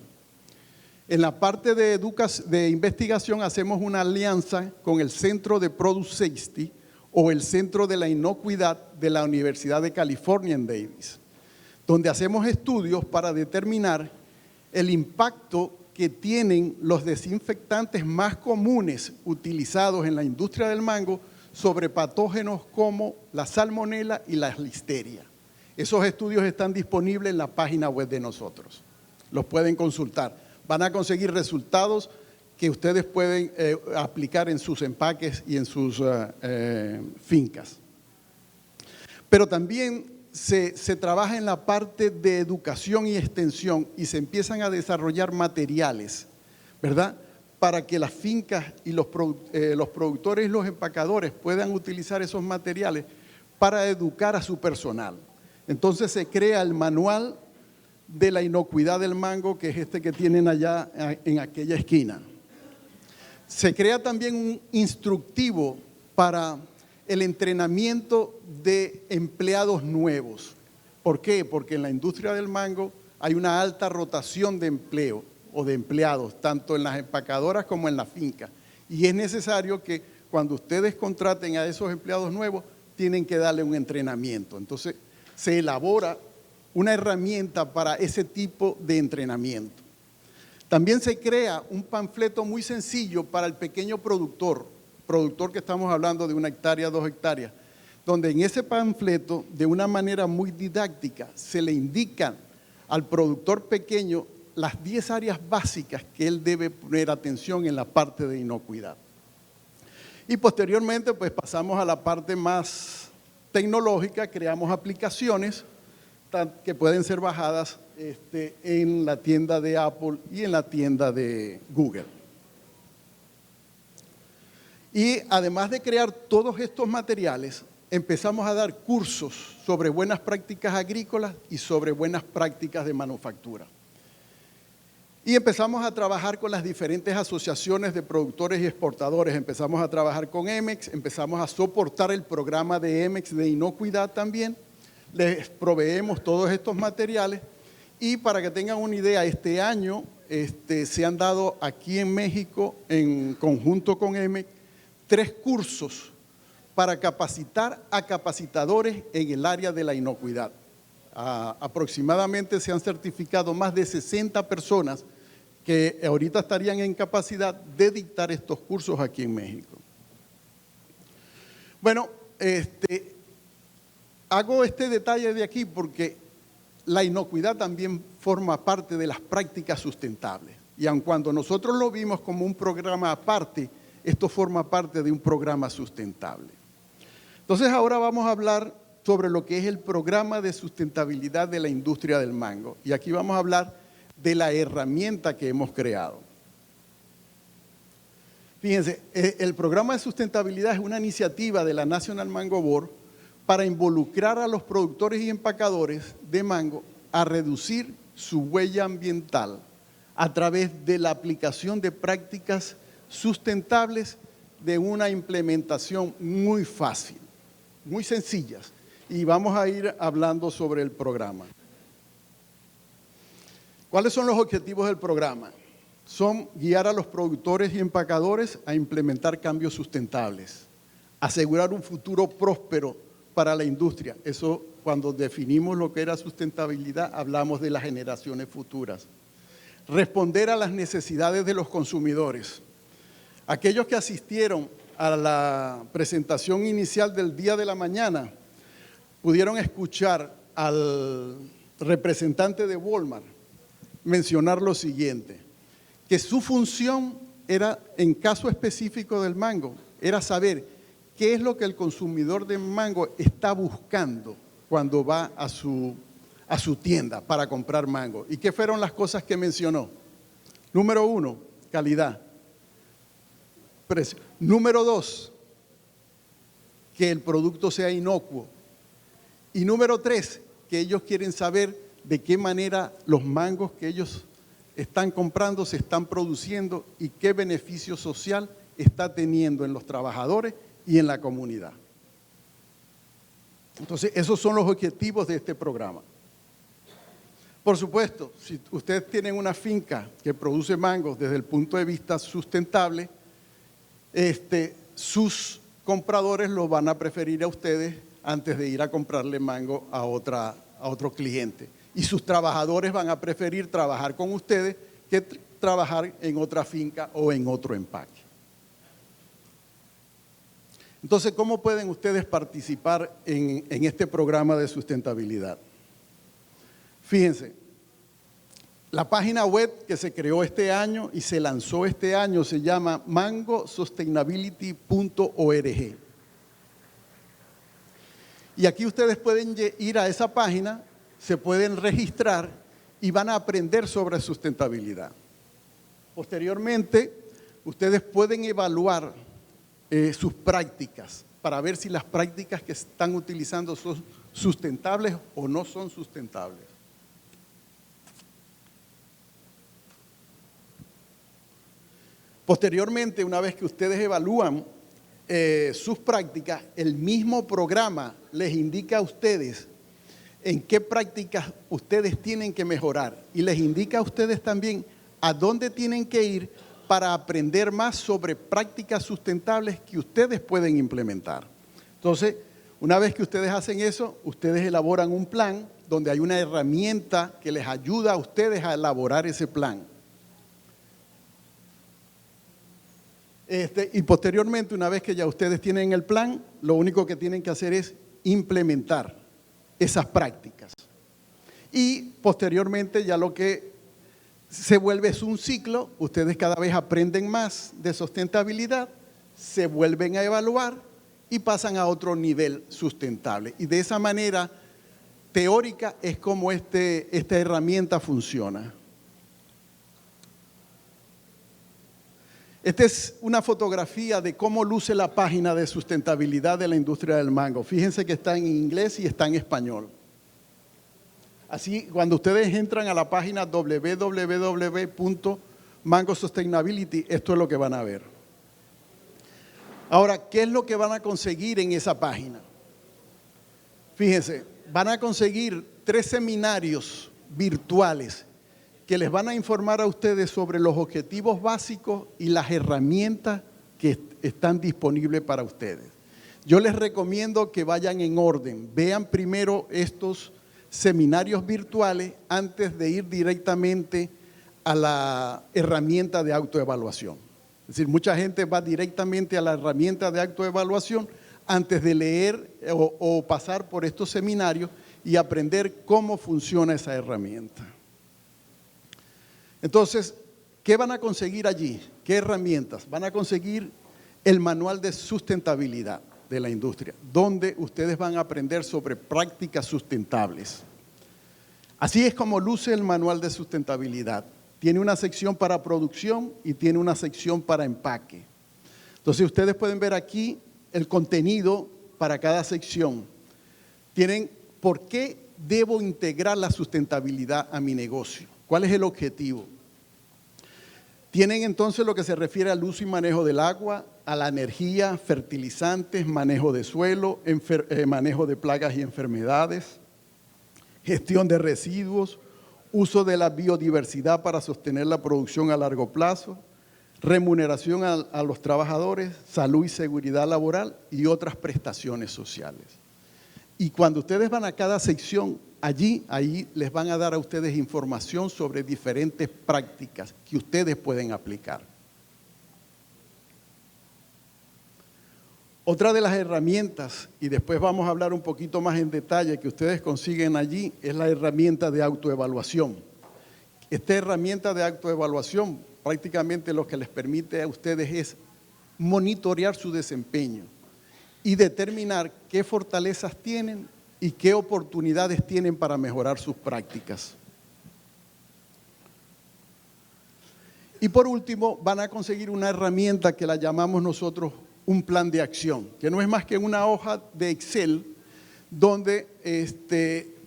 En la parte de investigación hacemos una alianza con el Centro de Product Safety o el Centro de la Inocuidad de la Universidad de California en Davis, donde hacemos estudios para determinar el impacto que tienen los desinfectantes más comunes utilizados en la industria del mango sobre patógenos como la salmonela y la listeria. Esos estudios están disponibles en la página web de nosotros. Los pueden consultar. Van a conseguir resultados que ustedes pueden aplicar en sus empaques y en sus fincas. Pero también se trabaja en la parte de educación y extensión y se empiezan a desarrollar materiales, ¿verdad?, para que las fincas y los productores y los empacadores puedan utilizar esos materiales para educar a su personal. Entonces se crea el manual de la inocuidad del mango, que es este que tienen allá en aquella esquina. Se crea también un instructivo para el entrenamiento de empleados nuevos. ¿Por qué? Porque en la industria del mango hay una alta rotación de empleo o de empleados, tanto en las empacadoras como en la finca. Y es necesario que cuando ustedes contraten a esos empleados nuevos, tienen que darle un entrenamiento. Entonces, se elabora una herramienta para ese tipo de entrenamiento. También se crea un panfleto muy sencillo para el pequeño productor que estamos hablando de 1 hectárea, 2 hectáreas, donde en ese panfleto, de una manera muy didáctica, se le indican al productor pequeño las 10 áreas básicas que él debe poner atención en la parte de inocuidad. Y posteriormente, pues pasamos a la parte más tecnológica, creamos aplicaciones que pueden ser bajadas en la tienda de Apple y en la tienda de Google. Y además de crear todos estos materiales, empezamos a dar cursos sobre buenas prácticas agrícolas y sobre buenas prácticas de manufactura. Y empezamos a trabajar con las diferentes asociaciones de productores y exportadores. Empezamos a trabajar con EMEX, empezamos a soportar el programa de EMEX de inocuidad también. Les proveemos todos estos materiales y para que tengan una idea, este año se han dado aquí en México, en conjunto con EMEX, 3 cursos para capacitar a capacitadores en el área de la inocuidad. Aproximadamente se han certificado más de 60 personas que ahorita estarían en capacidad de dictar estos cursos aquí en México. Bueno, hago este detalle de aquí porque la inocuidad también forma parte de las prácticas sustentables. Y aun cuando nosotros lo vimos como un programa aparte, esto forma parte de un programa sustentable. Entonces ahora vamos a hablar sobre lo que es el programa de sustentabilidad de la industria del mango. Y aquí vamos a hablar de la herramienta que hemos creado. Fíjense, el programa de sustentabilidad es una iniciativa de la National Mango Board para involucrar a los productores y empacadores de mango a reducir su huella ambiental a través de la aplicación de prácticas sustentables de una implementación muy fácil, muy sencillas. Y vamos a ir hablando sobre el programa. ¿Cuáles son los objetivos del programa? Son guiar a los productores y empacadores a implementar cambios sustentables, asegurar un futuro próspero para la industria. Eso, cuando definimos lo que era sustentabilidad, hablamos de las generaciones futuras. Responder a las necesidades de los consumidores. Aquellos que asistieron a la presentación inicial del día de la mañana pudieron escuchar al representante de Walmart mencionar lo siguiente, que su función era, en caso específico del mango, era saber qué es lo que el consumidor de mango está buscando cuando va a su tienda para comprar mango. ¿Y qué fueron las cosas que mencionó? Número 1, calidad, precio. Número 2, que el producto sea inocuo. Y número 3, que ellos quieren saber de qué manera los mangos que ellos están comprando se están produciendo y qué beneficio social está teniendo en los trabajadores y en la comunidad. Entonces, esos son los objetivos de este programa. Por supuesto, si ustedes tienen una finca que produce mangos desde el punto de vista sustentable, sus compradores lo van a preferir a ustedes antes de ir a comprarle mango a otro cliente. Y sus trabajadores van a preferir trabajar con ustedes que trabajar en otra finca o en otro empaque. Entonces, ¿cómo pueden ustedes participar en este programa de sustentabilidad? Fíjense, la página web que se creó este año y se lanzó este año se llama mangosustainability.org. Y aquí ustedes pueden ir a esa página, se pueden registrar y van a aprender sobre sustentabilidad. Posteriormente, ustedes pueden evaluar sus prácticas para ver si las prácticas que están utilizando son sustentables o no son sustentables. Posteriormente, una vez que ustedes evalúan sus prácticas, el mismo programa les indica a ustedes en qué prácticas ustedes tienen que mejorar y les indica a ustedes también a dónde tienen que ir para aprender más sobre prácticas sustentables que ustedes pueden implementar. Entonces, una vez que ustedes hacen eso, ustedes elaboran un plan donde hay una herramienta que les ayuda a ustedes a elaborar ese plan. Y posteriormente, una vez que ya ustedes tienen el plan, lo único que tienen que hacer es implementar esas prácticas. Y posteriormente ya lo que se vuelve es un ciclo, ustedes cada vez aprenden más de sustentabilidad, se vuelven a evaluar y pasan a otro nivel sustentable. Y de esa manera teórica es como esta herramienta funciona. Esta es una fotografía de cómo luce la página de sustentabilidad de la industria del mango. Fíjense que está en inglés y está en español. Así, cuando ustedes entran a la página www.mangosustainability, esto es lo que van a ver. Ahora, ¿qué es lo que van a conseguir en esa página? Fíjense, van a conseguir 3 seminarios virtuales que les van a informar a ustedes sobre los objetivos básicos y las herramientas que están disponibles para ustedes. Yo les recomiendo que vayan en orden, vean primero estos seminarios virtuales antes de ir directamente a la herramienta de autoevaluación. Es decir, mucha gente va directamente a la herramienta de autoevaluación antes de leer o pasar por estos seminarios y aprender cómo funciona esa herramienta. Entonces, ¿qué van a conseguir allí? ¿Qué herramientas? Van a conseguir el manual de sustentabilidad de la industria, donde ustedes van a aprender sobre prácticas sustentables. Así es como luce el manual de sustentabilidad. Tiene una sección para producción y tiene una sección para empaque. Entonces, ustedes pueden ver aquí el contenido para cada sección. Tienen por qué debo integrar la sustentabilidad a mi negocio. ¿Cuál es el objetivo? Tienen entonces lo que se refiere al uso y manejo del agua, a la energía, fertilizantes, manejo de suelo, manejo de plagas y enfermedades, gestión de residuos, uso de la biodiversidad para sostener la producción a largo plazo, remuneración a los trabajadores, salud y seguridad laboral y otras prestaciones sociales. Y cuando ustedes van a cada sección, ahí les van a dar a ustedes información sobre diferentes prácticas que ustedes pueden aplicar. Otra de las herramientas, y después vamos a hablar un poquito más en detalle, que ustedes consiguen allí, es la herramienta de autoevaluación. Esta herramienta de autoevaluación prácticamente lo que les permite a ustedes es monitorear su desempeño y determinar qué fortalezas tienen y qué oportunidades tienen para mejorar sus prácticas. Y por último, van a conseguir una herramienta que la llamamos nosotros un plan de acción, que no es más que una hoja de Excel donde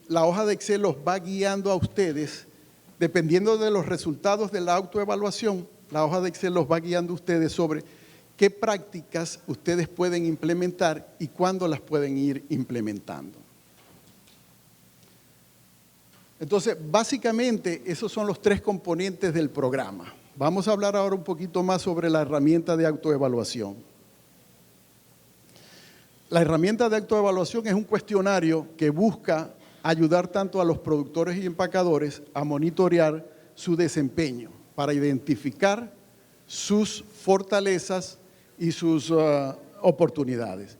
la hoja de Excel los va guiando a ustedes, dependiendo de los resultados de la autoevaluación, la hoja de Excel los va guiando a ustedes sobre qué prácticas ustedes pueden implementar y cuándo las pueden ir implementando. Entonces, básicamente, esos son los 3 componentes del programa. Vamos a hablar ahora un poquito más sobre la herramienta de autoevaluación. La herramienta de autoevaluación es un cuestionario que busca ayudar tanto a los productores y empacadores a monitorear su desempeño para identificar sus fortalezas y sus oportunidades.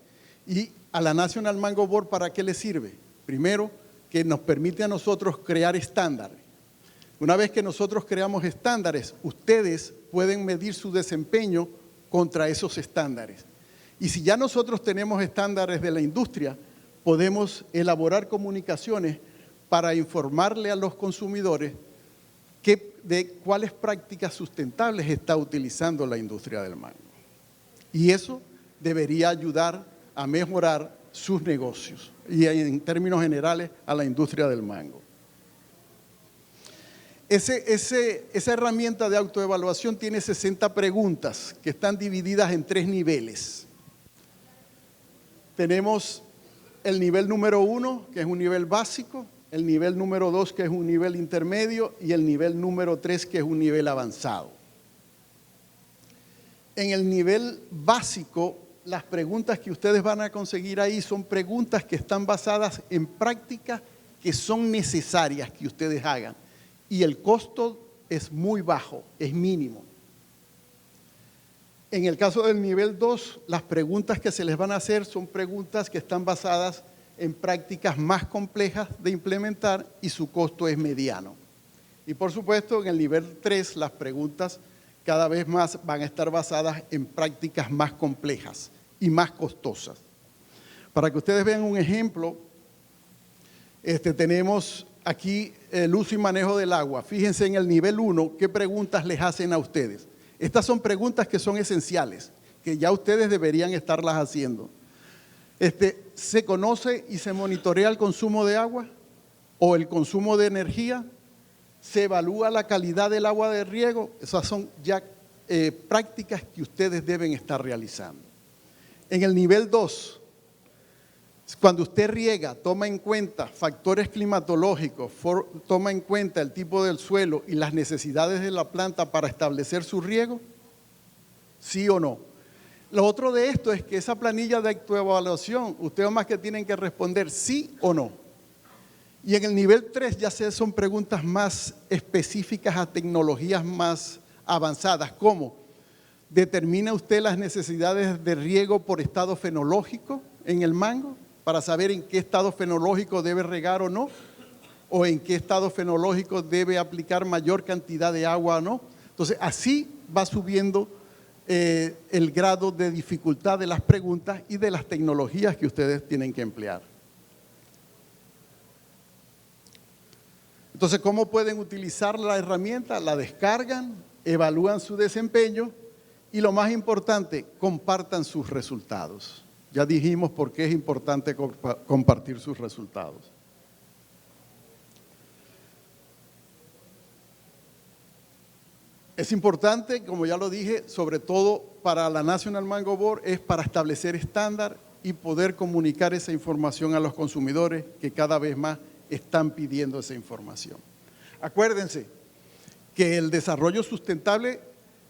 Y a la National Mango Board, ¿para qué le sirve? Primero, que nos permite a nosotros crear estándares. Una vez que nosotros creamos estándares, ustedes pueden medir su desempeño contra esos estándares. Y si ya nosotros tenemos estándares de la industria, podemos elaborar comunicaciones para informarle a los consumidores de cuáles prácticas sustentables está utilizando la industria del mango. Y eso debería ayudar a mejorar sus negocios y en términos generales a la industria del mango. Esa herramienta de autoevaluación tiene 60 preguntas que están divididas en 3 niveles. Tenemos el nivel número 1, que es un nivel básico, el nivel número 2, que es un nivel intermedio, y el nivel número 3, que es un nivel avanzado. En el nivel básico, las preguntas que ustedes van a conseguir ahí son preguntas que están basadas en prácticas que son necesarias que ustedes hagan. Y el costo es muy bajo, es mínimo. En el caso del nivel 2, las preguntas que se les van a hacer son preguntas que están basadas en prácticas más complejas de implementar y su costo es mediano. Y por supuesto, en el nivel 3, las preguntas cada vez más van a estar basadas en prácticas más complejas y más costosas. Para que ustedes vean un ejemplo, tenemos aquí el uso y manejo del agua. Fíjense en el nivel 1, ¿qué preguntas les hacen a ustedes? Estas son preguntas que son esenciales, que ya ustedes deberían estarlas haciendo. ¿Se conoce y se monitorea el consumo de agua o el consumo de energía? ¿Se evalúa la calidad del agua de riego? Esas son ya prácticas que ustedes deben estar realizando. En el nivel 2, cuando usted riega, toma en cuenta factores climatológicos, toma en cuenta el tipo del suelo y las necesidades de la planta para establecer su riego, ¿sí o no? Lo otro de esto es que esa planilla de autoevaluación, ustedes más que tienen que responder sí o no. Y en el nivel 3 ya son preguntas más específicas a tecnologías más avanzadas, como ¿determina usted las necesidades de riego por estado fenológico en el mango? Para saber en qué estado fenológico debe regar o no, o en qué estado fenológico debe aplicar mayor cantidad de agua o no. Entonces, así va subiendo el grado de dificultad de las preguntas y de las tecnologías que ustedes tienen que emplear. Entonces, ¿cómo pueden utilizar la herramienta? La descargan, evalúan su desempeño y lo más importante, compartan sus resultados. Ya dijimos por qué es importante compartir sus resultados. Es importante, como ya lo dije, sobre todo para la National Mango Board, es para establecer estándar y poder comunicar esa información a los consumidores que cada vez más están pidiendo esa información. Acuérdense que el desarrollo sustentable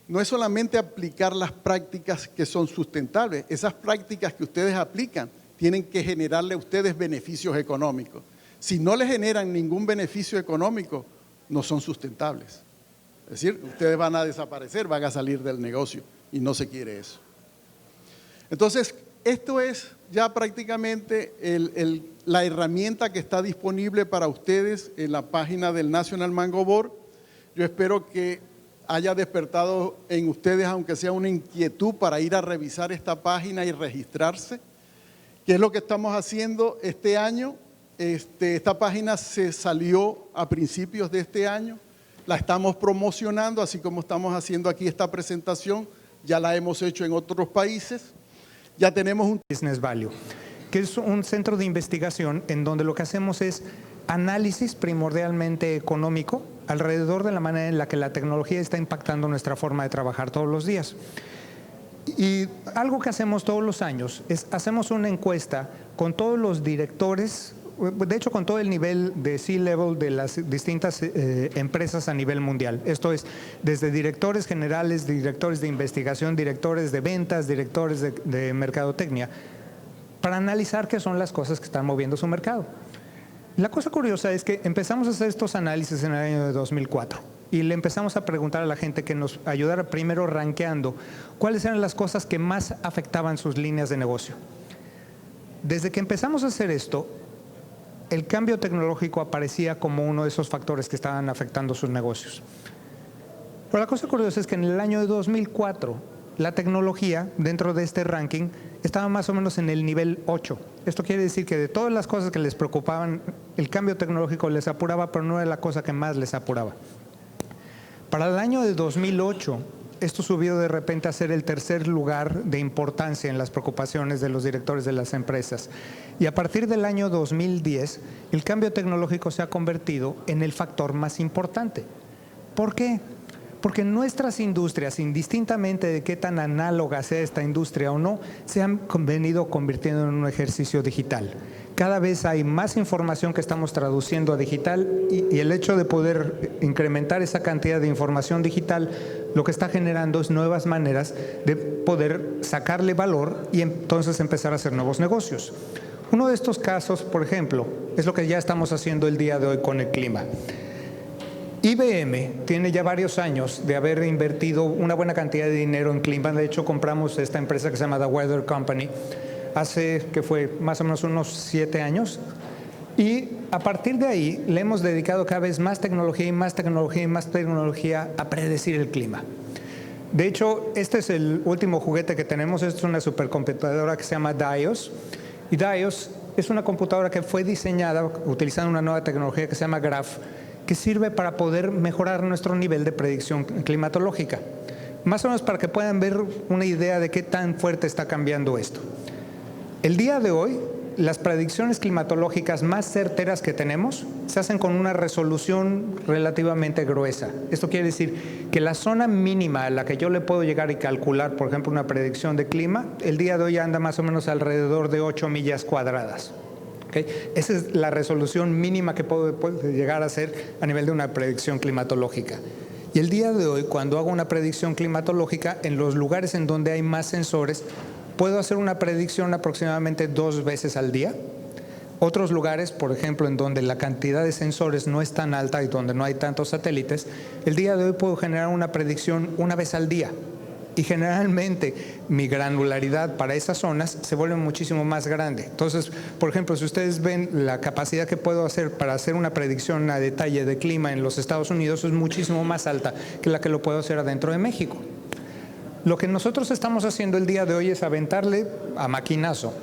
no es solamente aplicar las prácticas que son sustentables. Esas prácticas que ustedes aplican tienen que generarle a ustedes beneficios económicos. Si no les generan ningún beneficio económico, no son sustentables. Es decir, ustedes van a desaparecer, van a salir del negocio y no se quiere eso. Entonces, esto es ya prácticamente la herramienta que está disponible para ustedes en la página del National Mango Board. Yo espero que haya despertado en ustedes, aunque sea una inquietud, para ir a revisar esta página y registrarse. ¿Qué es lo que estamos haciendo este año? Esta página se salió a principios de este año. La estamos promocionando, así como estamos haciendo aquí esta presentación. Ya la hemos hecho en otros países. Ya tenemos un Business Value. que es un centro de investigación en donde lo que hacemos es análisis primordialmente económico alrededor de la manera en la que la tecnología está impactando nuestra forma de trabajar todos los días. Y algo que hacemos todos los años es hacemos una encuesta con todos los directores, de hecho con todo el nivel de C-level de las distintas empresas a nivel mundial. Esto es desde directores generales, directores de investigación, directores de ventas, directores de mercadotecnia, para analizar qué son las cosas que están moviendo su mercado. La cosa curiosa es que empezamos a hacer estos análisis en el año de 2004 y le empezamos a preguntar a la gente que nos ayudara primero rankeando cuáles eran las cosas que más afectaban sus líneas de negocio. Desde que empezamos a hacer esto, el cambio tecnológico aparecía como uno de esos factores que estaban afectando sus negocios. Pero la cosa curiosa es que en el año de 2004, la tecnología dentro de este ranking estaba más o menos en el nivel 8. Esto quiere decir que de todas las cosas que les preocupaban, el cambio tecnológico les apuraba, pero no era la cosa que más les apuraba. Para el año de 2008, esto subió de repente a ser el tercer lugar de importancia en las preocupaciones de los directores de las empresas. Y a partir del año 2010, el cambio tecnológico se ha convertido en el factor más importante. ¿Por qué? Porque nuestras industrias, indistintamente de qué tan análoga sea esta industria o no, se han venido convirtiendo en un ejercicio digital. Cada vez hay más información que estamos traduciendo a digital y el hecho de poder incrementar esa cantidad de información digital lo que está generando es nuevas maneras de poder sacarle valor y entonces empezar a hacer nuevos negocios. Uno de estos casos, por ejemplo, es lo que ya estamos haciendo el día de hoy con el clima. IBM tiene ya varios años de haber invertido una buena cantidad de dinero en clima. De hecho, compramos esta empresa que se llama The Weather Company hace, que fue más o menos unos 7 años. Y a partir de ahí le hemos dedicado cada vez más tecnología y más tecnología y más tecnología a predecir el clima. De hecho, este es el último juguete que tenemos. Esto es una supercomputadora que se llama DIOS. Y DIOS es una computadora que fue diseñada utilizando una nueva tecnología que se llama Graph, que sirve para poder mejorar nuestro nivel de predicción climatológica. Más o menos para que puedan ver una idea de qué tan fuerte está cambiando esto. El día de hoy, las predicciones climatológicas más certeras que tenemos se hacen con una resolución relativamente gruesa. Esto quiere decir que la zona mínima a la que yo le puedo llegar y calcular, por ejemplo, una predicción de clima, el día de hoy anda más o menos alrededor de 8 millas cuadradas. ¿Okay? Esa es la resolución mínima que puedo llegar a hacer a nivel de una predicción climatológica. Y el día de hoy, cuando hago una predicción climatológica, en los lugares en donde hay más sensores, puedo hacer una predicción aproximadamente 2 veces al día. Otros lugares, por ejemplo, en donde la cantidad de sensores no es tan alta y donde no hay tantos satélites, el día de hoy puedo generar una predicción 1 vez al día. Y generalmente mi granularidad para esas zonas se vuelve muchísimo más grande. Entonces, por ejemplo, si ustedes ven la capacidad que puedo hacer para hacer una predicción a detalle de clima en los Estados Unidos es muchísimo más alta que la que lo puedo hacer adentro de México. Lo que nosotros estamos haciendo el día de hoy es aventarle a maquinazo.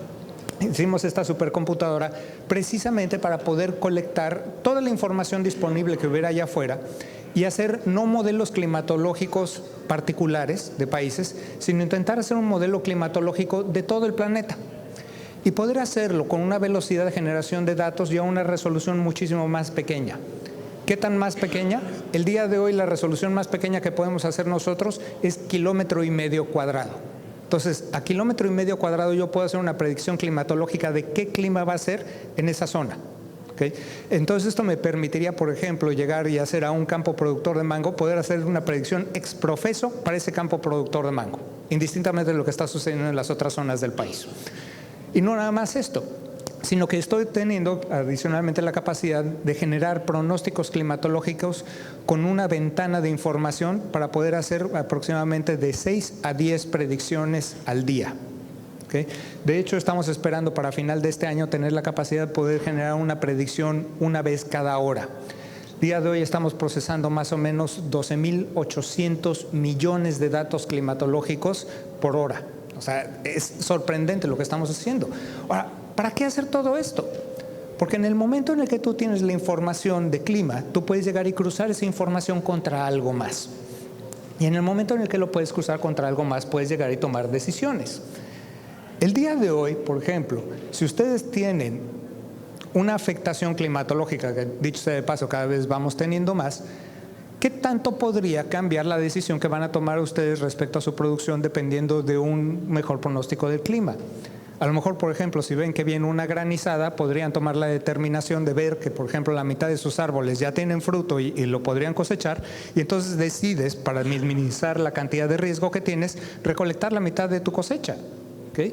Hicimos esta supercomputadora precisamente para poder colectar toda la información disponible que hubiera allá afuera y hacer no modelos climatológicos particulares de países, sino intentar hacer un modelo climatológico de todo el planeta. Y poder hacerlo con una velocidad de generación de datos y a una resolución muchísimo más pequeña. ¿Qué tan más pequeña? El día de hoy la resolución más pequeña que podemos hacer nosotros es 1,5 kilómetros cuadrado. Entonces, a 1,5 kilómetros cuadrado yo puedo hacer una predicción climatológica de qué clima va a ser en esa zona. ¿Okay? Entonces esto me permitiría, por ejemplo, llegar y hacer a un campo productor de mango, poder hacer una predicción ex profeso para ese campo productor de mango, indistintamente de lo que está sucediendo en las otras zonas del país. Y no nada más esto, sino que estoy teniendo adicionalmente la capacidad de generar pronósticos climatológicos con una ventana de información para poder hacer aproximadamente de 6 a 10 predicciones al día. ¿Okay? De hecho, estamos esperando para final de este año tener la capacidad de poder generar una predicción 1 vez cada hora. Día de hoy estamos procesando más o menos 12.800 millones de datos climatológicos por hora. O sea, es sorprendente lo que estamos haciendo. Ahora, ¿para qué hacer todo esto? Porque en el momento en el que tú tienes la información de clima, tú puedes llegar y cruzar esa información contra algo más. Y en el momento en el que lo puedes cruzar contra algo más, puedes llegar y tomar decisiones. El día de hoy, por ejemplo, si ustedes tienen una afectación climatológica, que dicho sea de paso cada vez vamos teniendo más, ¿qué tanto podría cambiar la decisión que van a tomar ustedes respecto a su producción dependiendo de un mejor pronóstico del clima? A lo mejor, por ejemplo, si ven que viene una granizada, podrían tomar la determinación de ver que, por ejemplo, la mitad de sus árboles ya tienen fruto y lo podrían cosechar, y entonces decides, para minimizar la cantidad de riesgo que tienes, recolectar la mitad de tu cosecha. ¿Okay?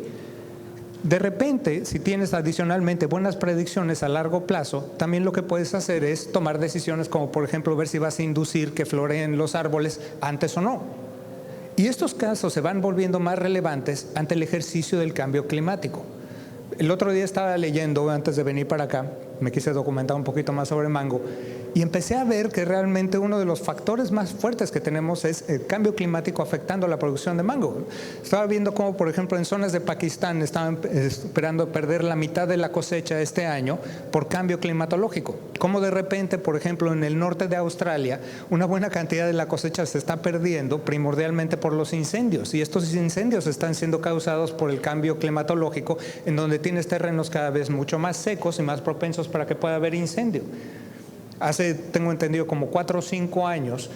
De repente, si tienes adicionalmente buenas predicciones a largo plazo, también lo que puedes hacer es tomar decisiones como, por ejemplo, ver si vas a inducir que floreen los árboles antes o no. Y estos casos se van volviendo más relevantes ante el ejercicio del cambio climático. El otro día estaba leyendo, antes de venir para acá, me quise documentar un poquito más sobre mango, y empecé a ver que realmente uno de los factores más fuertes que tenemos es el cambio climático afectando la producción de mango. Estaba viendo cómo, por ejemplo, en zonas de Pakistán estaban esperando perder la mitad de la cosecha este año por cambio climatológico. Como de repente, por ejemplo, en el norte de Australia, una buena cantidad de la cosecha se está perdiendo primordialmente por los incendios. Y estos incendios están siendo causados por el cambio climatológico, en donde tienes terrenos cada vez mucho más secos y más propensos para que pueda haber incendio. Hace, tengo entendido, como 4 o 5 años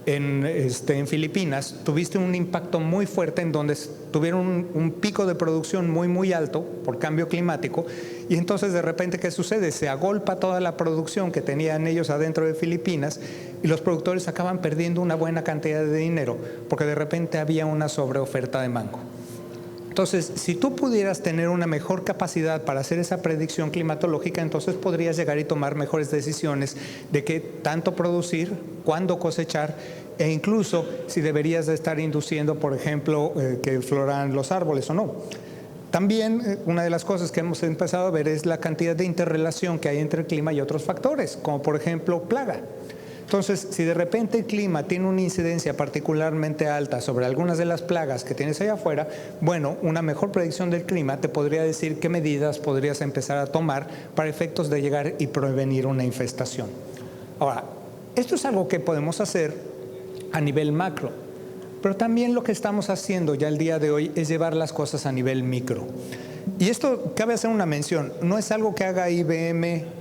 en Filipinas tuviste un impacto muy fuerte en donde tuvieron un pico de producción muy alto por cambio climático, y entonces de repente, ¿qué sucede? Se agolpa toda la producción que tenían ellos adentro de Filipinas y los productores acaban perdiendo una buena cantidad de dinero porque de repente había una sobreoferta de mango. Entonces, si tú pudieras tener una mejor capacidad para hacer esa predicción climatológica, entonces podrías llegar y tomar mejores decisiones de qué tanto producir, cuándo cosechar, e incluso si deberías de estar induciendo, por ejemplo, que floran los árboles o no. También una de las cosas que hemos empezado a ver es la cantidad de interrelación que hay entre el clima y otros factores, como por ejemplo plaga. Entonces, si de repente el clima tiene una incidencia particularmente alta sobre algunas de las plagas que tienes allá afuera, bueno, una mejor predicción del clima te podría decir qué medidas podrías empezar a tomar para efectos de llegar y prevenir una infestación. Ahora, esto es algo que podemos hacer a nivel macro, pero también lo que estamos haciendo ya el día de hoy es llevar las cosas a nivel micro. Y esto, cabe hacer una mención, no es algo que haga IBM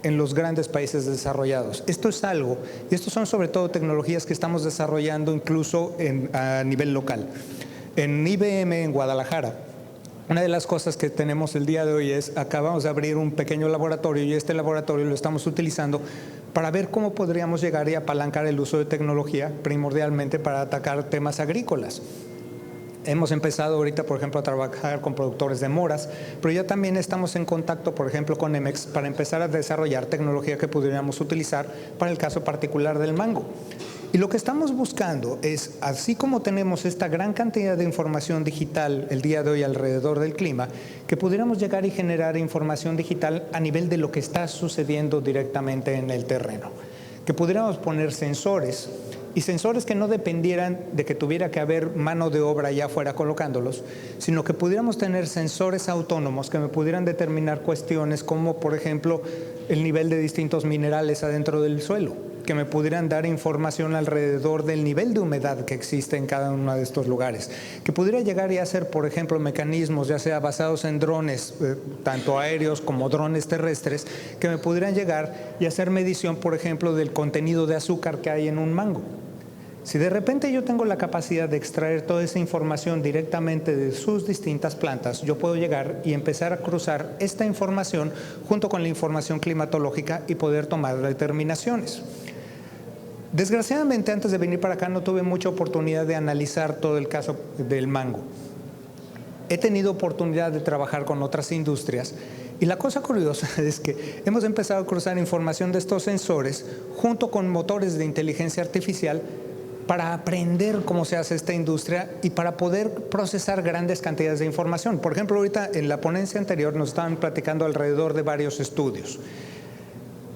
en los grandes países desarrollados. Esto es algo, y estos son sobre todo tecnologías que estamos desarrollando incluso a nivel local. En IBM, en Guadalajara, una de las cosas que tenemos el día de hoy es, acabamos de abrir un pequeño laboratorio, y este laboratorio lo estamos utilizando para ver cómo podríamos llegar y apalancar el uso de tecnología, primordialmente para atacar temas agrícolas. Hemos empezado ahorita, por ejemplo, a trabajar con productores de moras, pero ya también estamos en contacto, por ejemplo, con Emex para empezar a desarrollar tecnología que pudiéramos utilizar para el caso particular del mango. Y lo que estamos buscando es, así como tenemos esta gran cantidad de información digital el día de hoy alrededor del clima, que pudiéramos llegar y generar información digital a nivel de lo que está sucediendo directamente en el terreno. Que pudiéramos poner sensores, y sensores que no dependieran de que tuviera que haber mano de obra allá afuera colocándolos, sino que pudiéramos tener sensores autónomos que me pudieran determinar cuestiones como, por ejemplo, el nivel de distintos minerales adentro del suelo, que me pudieran dar información alrededor del nivel de humedad que existe en cada uno de estos lugares, que pudiera llegar y hacer, por ejemplo, mecanismos, ya sea basados en drones, tanto aéreos como drones terrestres, que me pudieran llegar y hacer medición, por ejemplo, del contenido de azúcar que hay en un mango. Si de repente yo tengo la capacidad de extraer toda esa información directamente de sus distintas plantas, yo puedo llegar y empezar a cruzar esta información junto con la información climatológica y poder tomar determinaciones. Desgraciadamente, antes de venir para acá no tuve mucha oportunidad de analizar todo el caso del mango. He tenido oportunidad de trabajar con otras industrias y la cosa curiosa es que hemos empezado a cruzar información de estos sensores junto con motores de inteligencia artificial para aprender cómo se hace esta industria y para poder procesar grandes cantidades de información. Por ejemplo, ahorita en la ponencia anterior nos estaban platicando alrededor de varios estudios.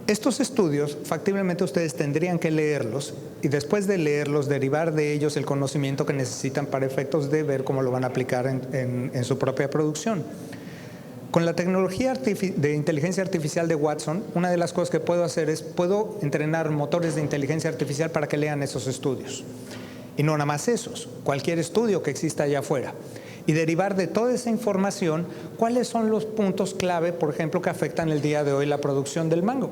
Estos estudios, factiblemente ustedes tendrían que leerlos y después de leerlos, derivar de ellos el conocimiento que necesitan para efectos de ver cómo lo van a aplicar en su propia producción. Con la tecnología de inteligencia artificial de Watson, una de las cosas que puedo hacer es, puedo entrenar motores de inteligencia artificial para que lean esos estudios. Y no nada más esos, cualquier estudio que exista allá afuera. y derivar de toda esa información cuáles son los puntos clave, por ejemplo, que afectan el día de hoy la producción del mango.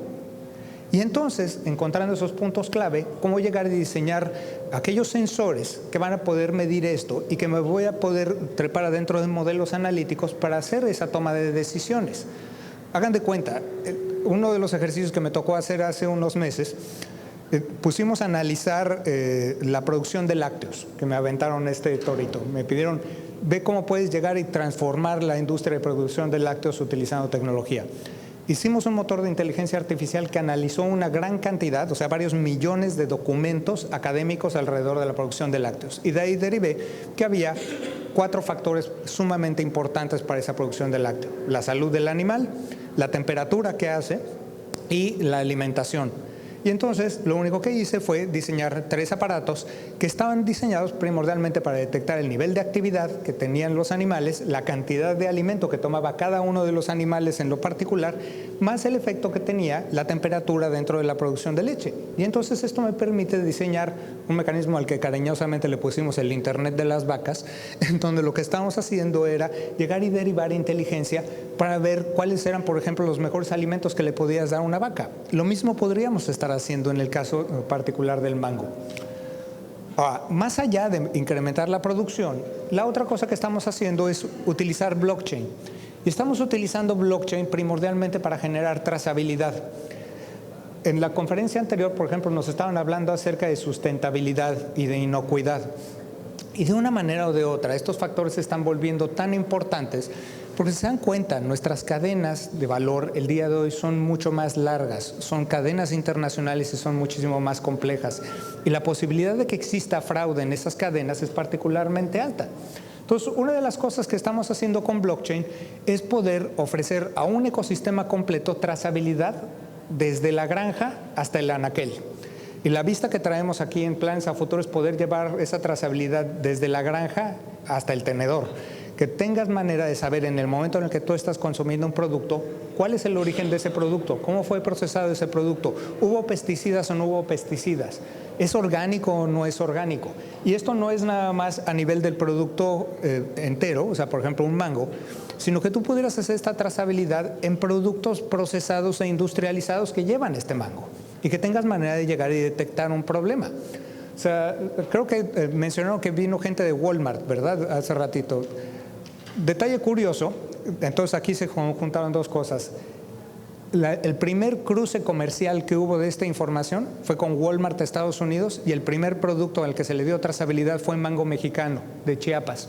Y entonces, encontrando esos puntos clave, cómo llegar a diseñar aquellos sensores que van a poder medir esto y que me voy a poder trepar adentro de modelos analíticos para hacer esa toma de decisiones. Hagan de cuenta, uno de los ejercicios que me tocó hacer hace unos meses, pusimos a analizar la producción de lácteos, que me aventaron este torito. Me pidieron, ve cómo puedes llegar y transformar la industria de producción de lácteos utilizando tecnología. Hicimos un motor de inteligencia artificial que analizó una gran cantidad, o sea, varios millones de documentos académicos alrededor de la producción de lácteos. Y de ahí derivé que había 4 factores sumamente importantes para esa producción de lácteo: la salud del animal, la temperatura que hace y la alimentación. Y entonces lo único que hice fue diseñar 3 aparatos que estaban diseñados primordialmente para detectar el nivel de actividad que tenían los animales, la cantidad de alimento que tomaba cada uno de los animales en lo particular, más el efecto que tenía la temperatura dentro de la producción de leche. Y entonces esto me permite diseñar un mecanismo al que cariñosamente le pusimos el Internet de las vacas, en donde lo que estábamos haciendo era llegar y derivar inteligencia para ver cuáles eran, por ejemplo, los mejores alimentos que le podías dar a una vaca. Lo mismo podríamos estar haciendo en el caso particular del mango. Más allá de incrementar la producción, la otra cosa que estamos haciendo es utilizar blockchain. Y estamos utilizando blockchain primordialmente para generar trazabilidad. En la conferencia anterior, por ejemplo, nos estaban hablando acerca de sustentabilidad y de inocuidad. Y de una manera o de otra, estos factores se están volviendo tan importantes porque se dan cuenta, nuestras cadenas de valor el día de hoy son mucho más largas, son cadenas internacionales y son muchísimo más complejas. Y la posibilidad de que exista fraude en esas cadenas es particularmente alta. Entonces, una de las cosas que estamos haciendo con blockchain es poder ofrecer a un ecosistema completo trazabilidad desde la granja hasta el anaquel. Y la vista que traemos aquí en Planes a Futuro es poder llevar esa trazabilidad desde la granja hasta el tenedor. Que tengas manera de saber en el momento en el que tú estás consumiendo un producto, cuál es el origen de ese producto, cómo fue procesado ese producto, ¿hubo pesticidas o no hubo pesticidas? ¿Es orgánico o no es orgánico? Y esto no es nada más a nivel del producto entero, o sea, por ejemplo, un mango, sino que tú pudieras hacer esta trazabilidad en productos procesados e industrializados que llevan este mango y que tengas manera de llegar y detectar un problema. O sea, creo que mencionaron que vino gente de Walmart, ¿verdad? Hace ratito. Detalle curioso, entonces aquí se juntaron 2 cosas. El primer cruce comercial que hubo de esta información fue con Walmart de Estados Unidos y el primer producto al que se le dio trazabilidad fue mango mexicano de Chiapas,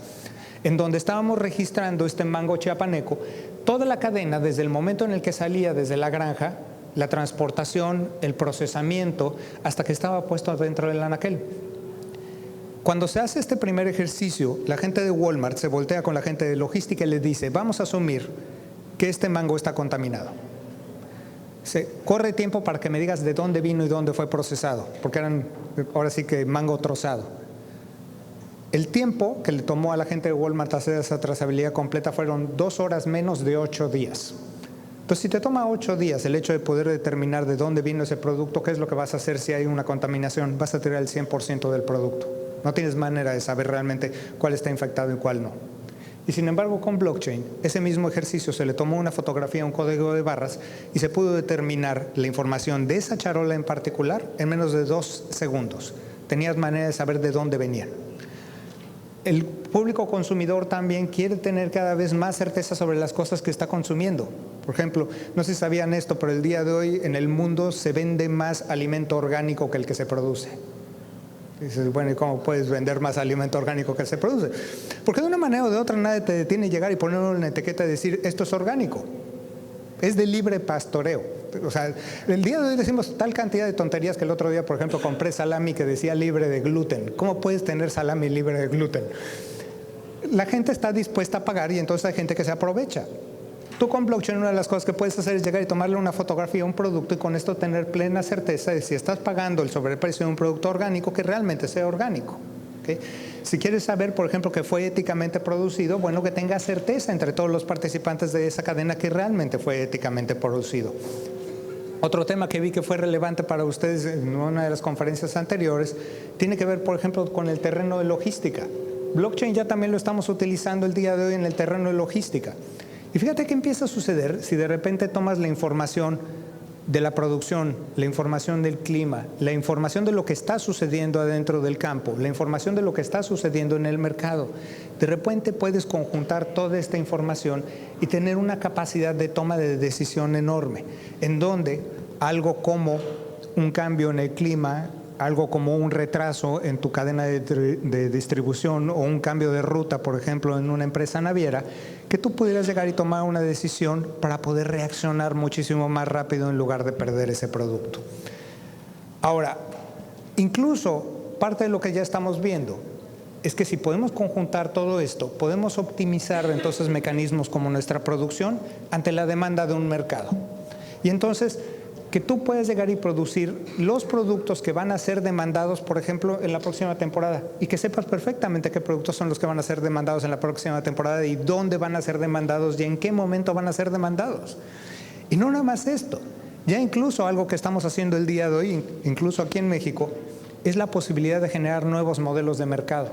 en donde estábamos registrando este mango chiapaneco, toda la cadena desde el momento en el que salía desde la granja, la transportación, el procesamiento, hasta que estaba puesto dentro del anaquel. Cuando se hace este primer ejercicio, la gente de Walmart se voltea con la gente de logística y le dice, vamos a asumir que este mango está contaminado. Corre tiempo para que me digas de dónde vino y dónde fue procesado, porque eran ahora sí que mango trozado. El tiempo que le tomó a la gente de Walmart hacer esa trazabilidad completa fueron 2 horas menos de 8 días. Entonces, si te toma 8 días el hecho de poder determinar de dónde vino ese producto, ¿qué es lo que vas a hacer si hay una contaminación? Vas a tirar el 100% del producto. No tienes manera de saber realmente cuál está infectado y cuál no. Y sin embargo, con blockchain, ese mismo ejercicio se le tomó una fotografía, un código de barras y se pudo determinar la información de esa charola en particular en menos de 2 segundos. Tenías manera de saber de dónde venían. El público consumidor también quiere tener cada vez más certeza sobre las cosas que está consumiendo. Por ejemplo, no sé si sabían esto, pero el día de hoy en el mundo se vende más alimento orgánico que el que se produce. Dices, bueno, ¿y cómo puedes vender más alimento orgánico que se produce? Porque de una manera o de otra nadie te detiene a llegar y poner una etiqueta y decir, esto es orgánico. Es de libre pastoreo. O sea, el día de hoy decimos tal cantidad de tonterías que el otro día, por ejemplo, compré salami que decía libre de gluten. ¿Cómo puedes tener salami libre de gluten? La gente está dispuesta a pagar y entonces hay gente que se aprovecha. Tú con blockchain una de las cosas que puedes hacer es llegar y tomarle una fotografía a un producto y con esto tener plena certeza de si estás pagando el sobreprecio de un producto orgánico que realmente sea orgánico. ¿Okay? Si quieres saber, por ejemplo, que fue éticamente producido, bueno, que tengas certeza entre todos los participantes de esa cadena que realmente fue éticamente producido. Otro tema que vi que fue relevante para ustedes en una de las conferencias anteriores tiene que ver, por ejemplo, con el terreno de logística. blockchain ya también lo estamos utilizando el día de hoy en el terreno de logística. Y fíjate qué empieza a suceder si de repente tomas la información de la producción, la información del clima, la información de lo que está sucediendo adentro del campo, la información de lo que está sucediendo en el mercado. De repente puedes conjuntar toda esta información y tener una capacidad de toma de decisión enorme, en donde algo como un cambio en el clima, algo como un retraso en tu cadena de distribución o un cambio de ruta, por ejemplo, en una empresa naviera, que tú pudieras llegar y tomar una decisión para poder reaccionar muchísimo más rápido en lugar de perder ese producto. Ahora, incluso parte de lo que ya estamos viendo es que si podemos conjuntar todo esto, podemos optimizar entonces mecanismos como nuestra producción ante la demanda de un mercado. Y entonces, que tú puedas llegar y producir los productos que van a ser demandados, por ejemplo, en la próxima temporada, y que sepas perfectamente qué productos son los que van a ser demandados en la próxima temporada y dónde van a ser demandados y en qué momento van a ser demandados. Y no nada más esto, ya incluso algo que estamos haciendo el día de hoy, incluso aquí en México, es la posibilidad de generar nuevos modelos de mercado.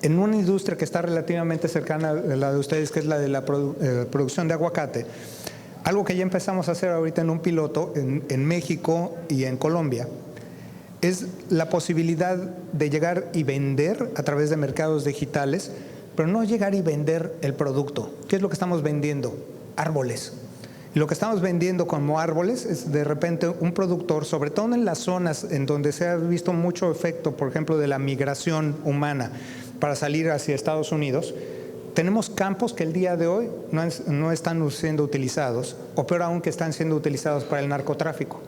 En una industria que está relativamente cercana a la de ustedes, que es la de la producción de aguacate, algo que ya empezamos a hacer ahorita en un piloto en México y en Colombia, es la posibilidad de llegar y vender a través de mercados digitales, pero no llegar y vender el producto. ¿Qué es lo que estamos vendiendo? Árboles. Y lo que estamos vendiendo como árboles es de repente un productor, sobre todo en las zonas en donde se ha visto mucho efecto, por ejemplo, de la migración humana para salir hacia Estados Unidos. Tenemos campos que el día de hoy no están siendo utilizados, o peor aún, que están siendo utilizados para el narcotráfico.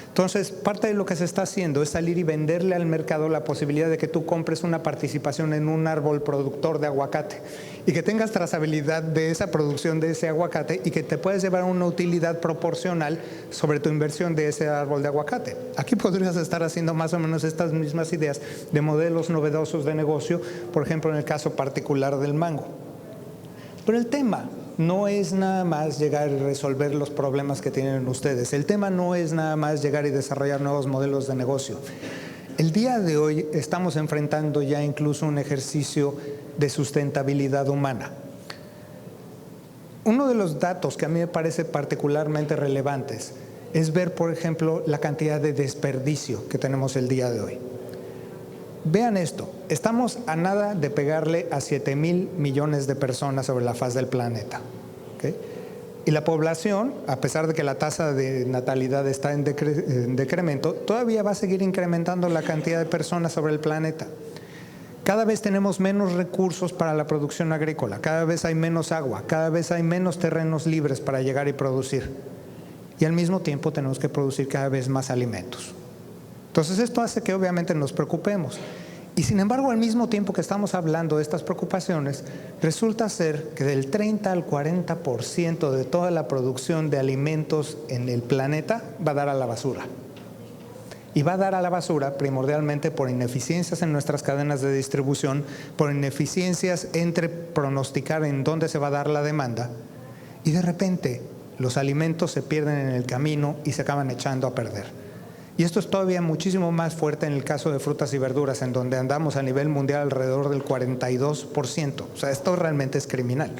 Entonces, parte de lo que se está haciendo es salir y venderle al mercado la posibilidad de que tú compres una participación en un árbol productor de aguacate y que tengas trazabilidad de esa producción de ese aguacate y que te puedas llevar una utilidad proporcional sobre tu inversión de ese árbol de aguacate. Aquí podrías estar haciendo más o menos estas mismas ideas de modelos novedosos de negocio, por ejemplo, en el caso particular del mango. Pero el tema no es nada más llegar y resolver los problemas que tienen ustedes. El tema no es nada más llegar y desarrollar nuevos modelos de negocio. El día de hoy estamos enfrentando ya incluso un ejercicio de sustentabilidad humana. Uno de los datos que a mí me parece particularmente relevantes es ver, por ejemplo, la cantidad de desperdicio que tenemos el día de hoy. Vean esto, estamos a nada de pegarle a 7,000 millones de personas sobre la faz del planeta, ¿okay? Y la población, a pesar de que la tasa de natalidad está en decremento, todavía va a seguir incrementando la cantidad de personas sobre el planeta. Cada vez tenemos menos recursos para la producción agrícola, cada vez hay menos agua, cada vez hay menos terrenos libres para llegar y producir. Y al mismo tiempo tenemos que producir cada vez más alimentos. Entonces esto hace que obviamente nos preocupemos. Y sin embargo, al mismo tiempo que estamos hablando de estas preocupaciones, resulta ser que del 30 al 40% de toda la producción de alimentos en el planeta va a dar a la basura. Y va a dar a la basura primordialmente por ineficiencias en nuestras cadenas de distribución, por ineficiencias entre pronosticar en dónde se va a dar la demanda. Y de repente los alimentos se pierden en el camino y se acaban echando a perder. Y esto es todavía muchísimo más fuerte en el caso de frutas y verduras, en donde andamos a nivel mundial alrededor del 42%. O sea, esto realmente es criminal.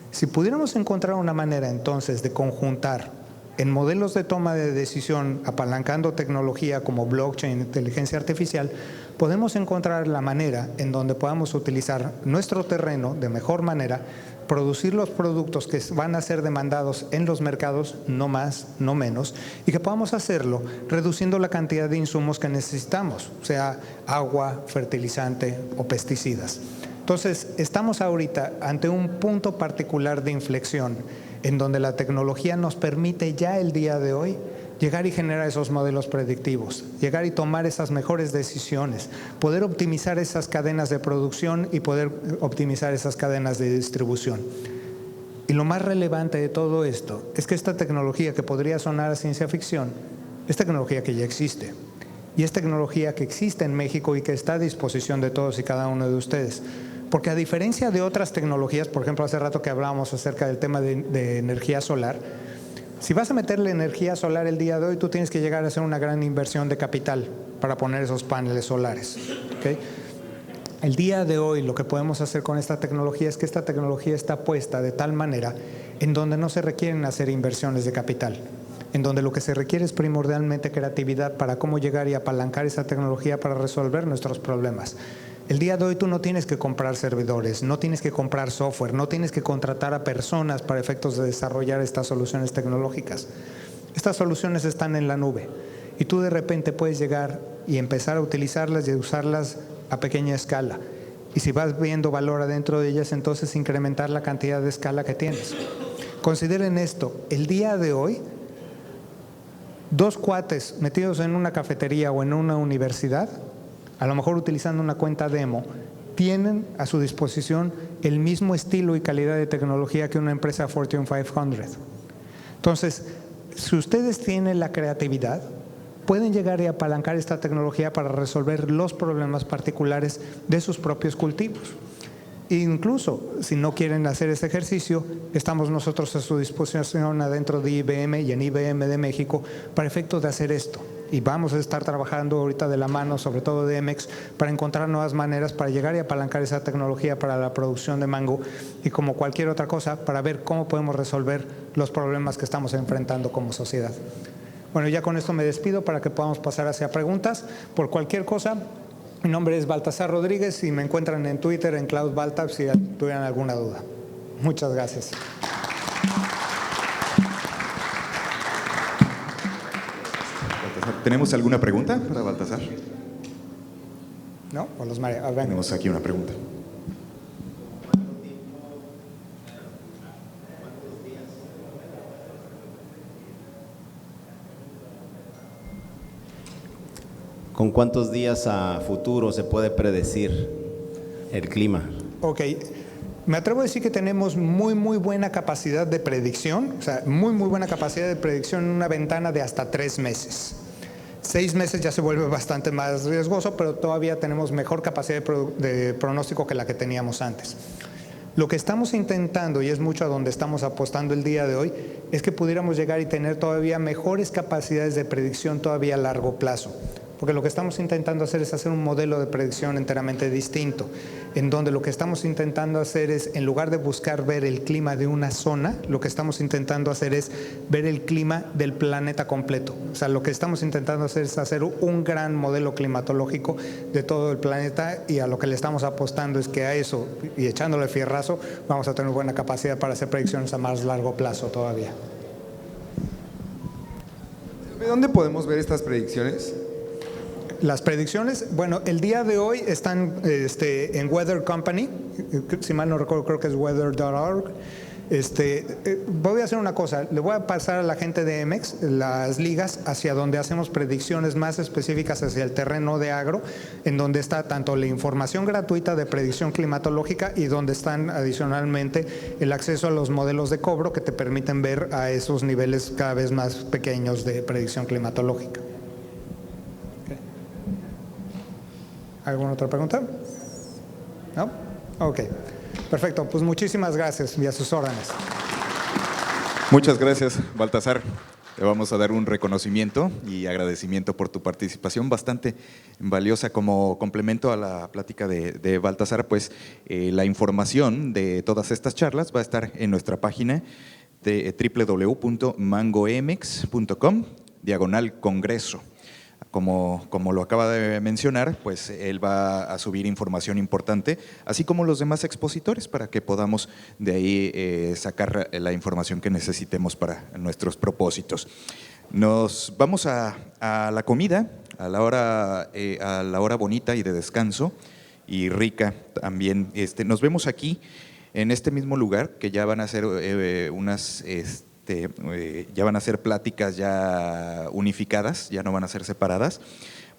Si pudiéramos encontrar una manera entonces de conjuntar en modelos de toma de decisión, apalancando tecnología como blockchain, inteligencia artificial, podemos encontrar la manera en donde podamos utilizar nuestro terreno de mejor manera, producir los productos que van a ser demandados en los mercados, no más, no menos, y que podamos hacerlo reduciendo la cantidad de insumos que necesitamos, sea agua, fertilizante o pesticidas. Entonces, estamos ahorita ante un punto particular de inflexión en donde la tecnología nos permite ya el día de hoy llegar y generar esos modelos predictivos, llegar y tomar esas mejores decisiones, poder optimizar esas cadenas de producción y poder optimizar esas cadenas de distribución. Y lo más relevante de todo esto es que esta tecnología, que podría sonar a ciencia ficción, es tecnología que ya existe. Y es tecnología que existe en México y que está a disposición de todos y cada uno de ustedes. Porque a diferencia de otras tecnologías, por ejemplo, hace rato que hablábamos acerca del tema de energía solar, si vas a meterle energía solar el día de hoy, tú tienes que llegar a hacer una gran inversión de capital para poner esos paneles solares, ¿okay? El día de hoy lo que podemos hacer con esta tecnología es que esta tecnología está puesta de tal manera en donde no se requieren hacer inversiones de capital, en donde lo que se requiere es primordialmente creatividad para cómo llegar y apalancar esa tecnología para resolver nuestros problemas. El día de hoy tú no tienes que comprar servidores, no tienes que comprar software, no tienes que contratar a personas para efectos de desarrollar estas soluciones tecnológicas. Estas soluciones están en la nube y tú de repente puedes llegar y empezar a utilizarlas y a usarlas a pequeña escala. Y si vas viendo valor adentro de ellas, entonces incrementar la cantidad de escala que tienes. Consideren esto, el día de hoy, 2 cuates metidos en una cafetería o en una universidad, a lo mejor utilizando una cuenta demo, tienen a su disposición el mismo estilo y calidad de tecnología que una empresa Fortune 500. Entonces, si ustedes tienen la creatividad, pueden llegar y apalancar esta tecnología para resolver los problemas particulares de sus propios cultivos. Incluso, si no quieren hacer ese ejercicio, estamos nosotros a su disposición adentro de IBM y en IBM de México para efectos de hacer esto. Y vamos a estar trabajando ahorita de la mano, sobre todo de Emex, para encontrar nuevas maneras para llegar y apalancar esa tecnología para la producción de mango y como cualquier otra cosa, para ver cómo podemos resolver los problemas que estamos enfrentando como sociedad. Bueno, ya con esto me despido para que podamos pasar hacia preguntas. Por cualquier cosa, mi nombre es Baltasar Rodríguez y me encuentran en Twitter, en Cloud Balta, si tuvieran alguna duda. Muchas gracias. ¿Tenemos alguna pregunta para Baltasar? ¿No? O los María. Tenemos aquí una pregunta. ¿Con cuántos días a futuro se puede predecir el clima? Ok, me atrevo a decir que tenemos muy buena capacidad de predicción, o sea, muy buena capacidad de predicción en una ventana de hasta 3 meses. 6 meses ya se vuelve bastante más riesgoso, pero todavía tenemos mejor capacidad de pronóstico que la que teníamos antes. Lo que estamos intentando, y es mucho a donde estamos apostando el día de hoy, es que pudiéramos llegar y tener todavía mejores capacidades de predicción todavía a largo plazo. Porque lo que estamos intentando hacer es hacer un modelo de predicción enteramente distinto, en donde lo que estamos intentando hacer es, en lugar de buscar ver el clima de una zona, lo que estamos intentando hacer es ver el clima del planeta completo. O sea, lo que estamos intentando hacer es hacer un gran modelo climatológico de todo el planeta, y a lo que le estamos apostando es que a eso, y echándole fierrazo, vamos a tener buena capacidad para hacer predicciones a más largo plazo todavía. ¿De dónde podemos ver estas predicciones? Las predicciones, bueno, el día de hoy están en Weather Company, si mal no recuerdo creo que es weather.org. Voy a hacer una cosa, le voy a pasar a la gente de Emex las ligas hacia donde hacemos predicciones más específicas hacia el terreno de agro, en donde está tanto la información gratuita de predicción climatológica y donde están adicionalmente el acceso a los modelos de cobro que te permiten ver a esos niveles cada vez más pequeños de predicción climatológica. ¿Alguna otra pregunta? ¿No? Ok. Perfecto. Pues muchísimas gracias y a sus órdenes. Muchas gracias, Baltasar. Te vamos a dar un reconocimiento y agradecimiento por tu participación bastante valiosa como complemento a la plática de Baltasar. Pues la información de todas estas charlas va a estar en nuestra página de www.mangoemex.com/congreso. Como lo acaba de mencionar, pues él va a subir información importante, así como los demás expositores, para que podamos de ahí sacar la información que necesitemos para nuestros propósitos. Nos vamos a la comida, a la hora bonita y de descanso y rica también. Nos vemos aquí en este mismo lugar, que ya van a ser ya van a ser pláticas ya unificadas, ya no van a ser separadas.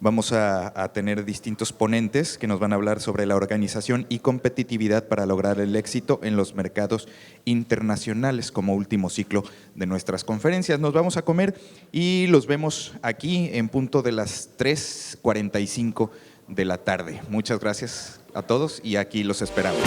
Vamos a tener distintos ponentes que nos van a hablar sobre la organización y competitividad para lograr el éxito en los mercados internacionales como último ciclo de nuestras conferencias. Nos vamos a comer y los vemos aquí en punto de las 3:45 de la tarde. Muchas gracias a todos y aquí los esperamos.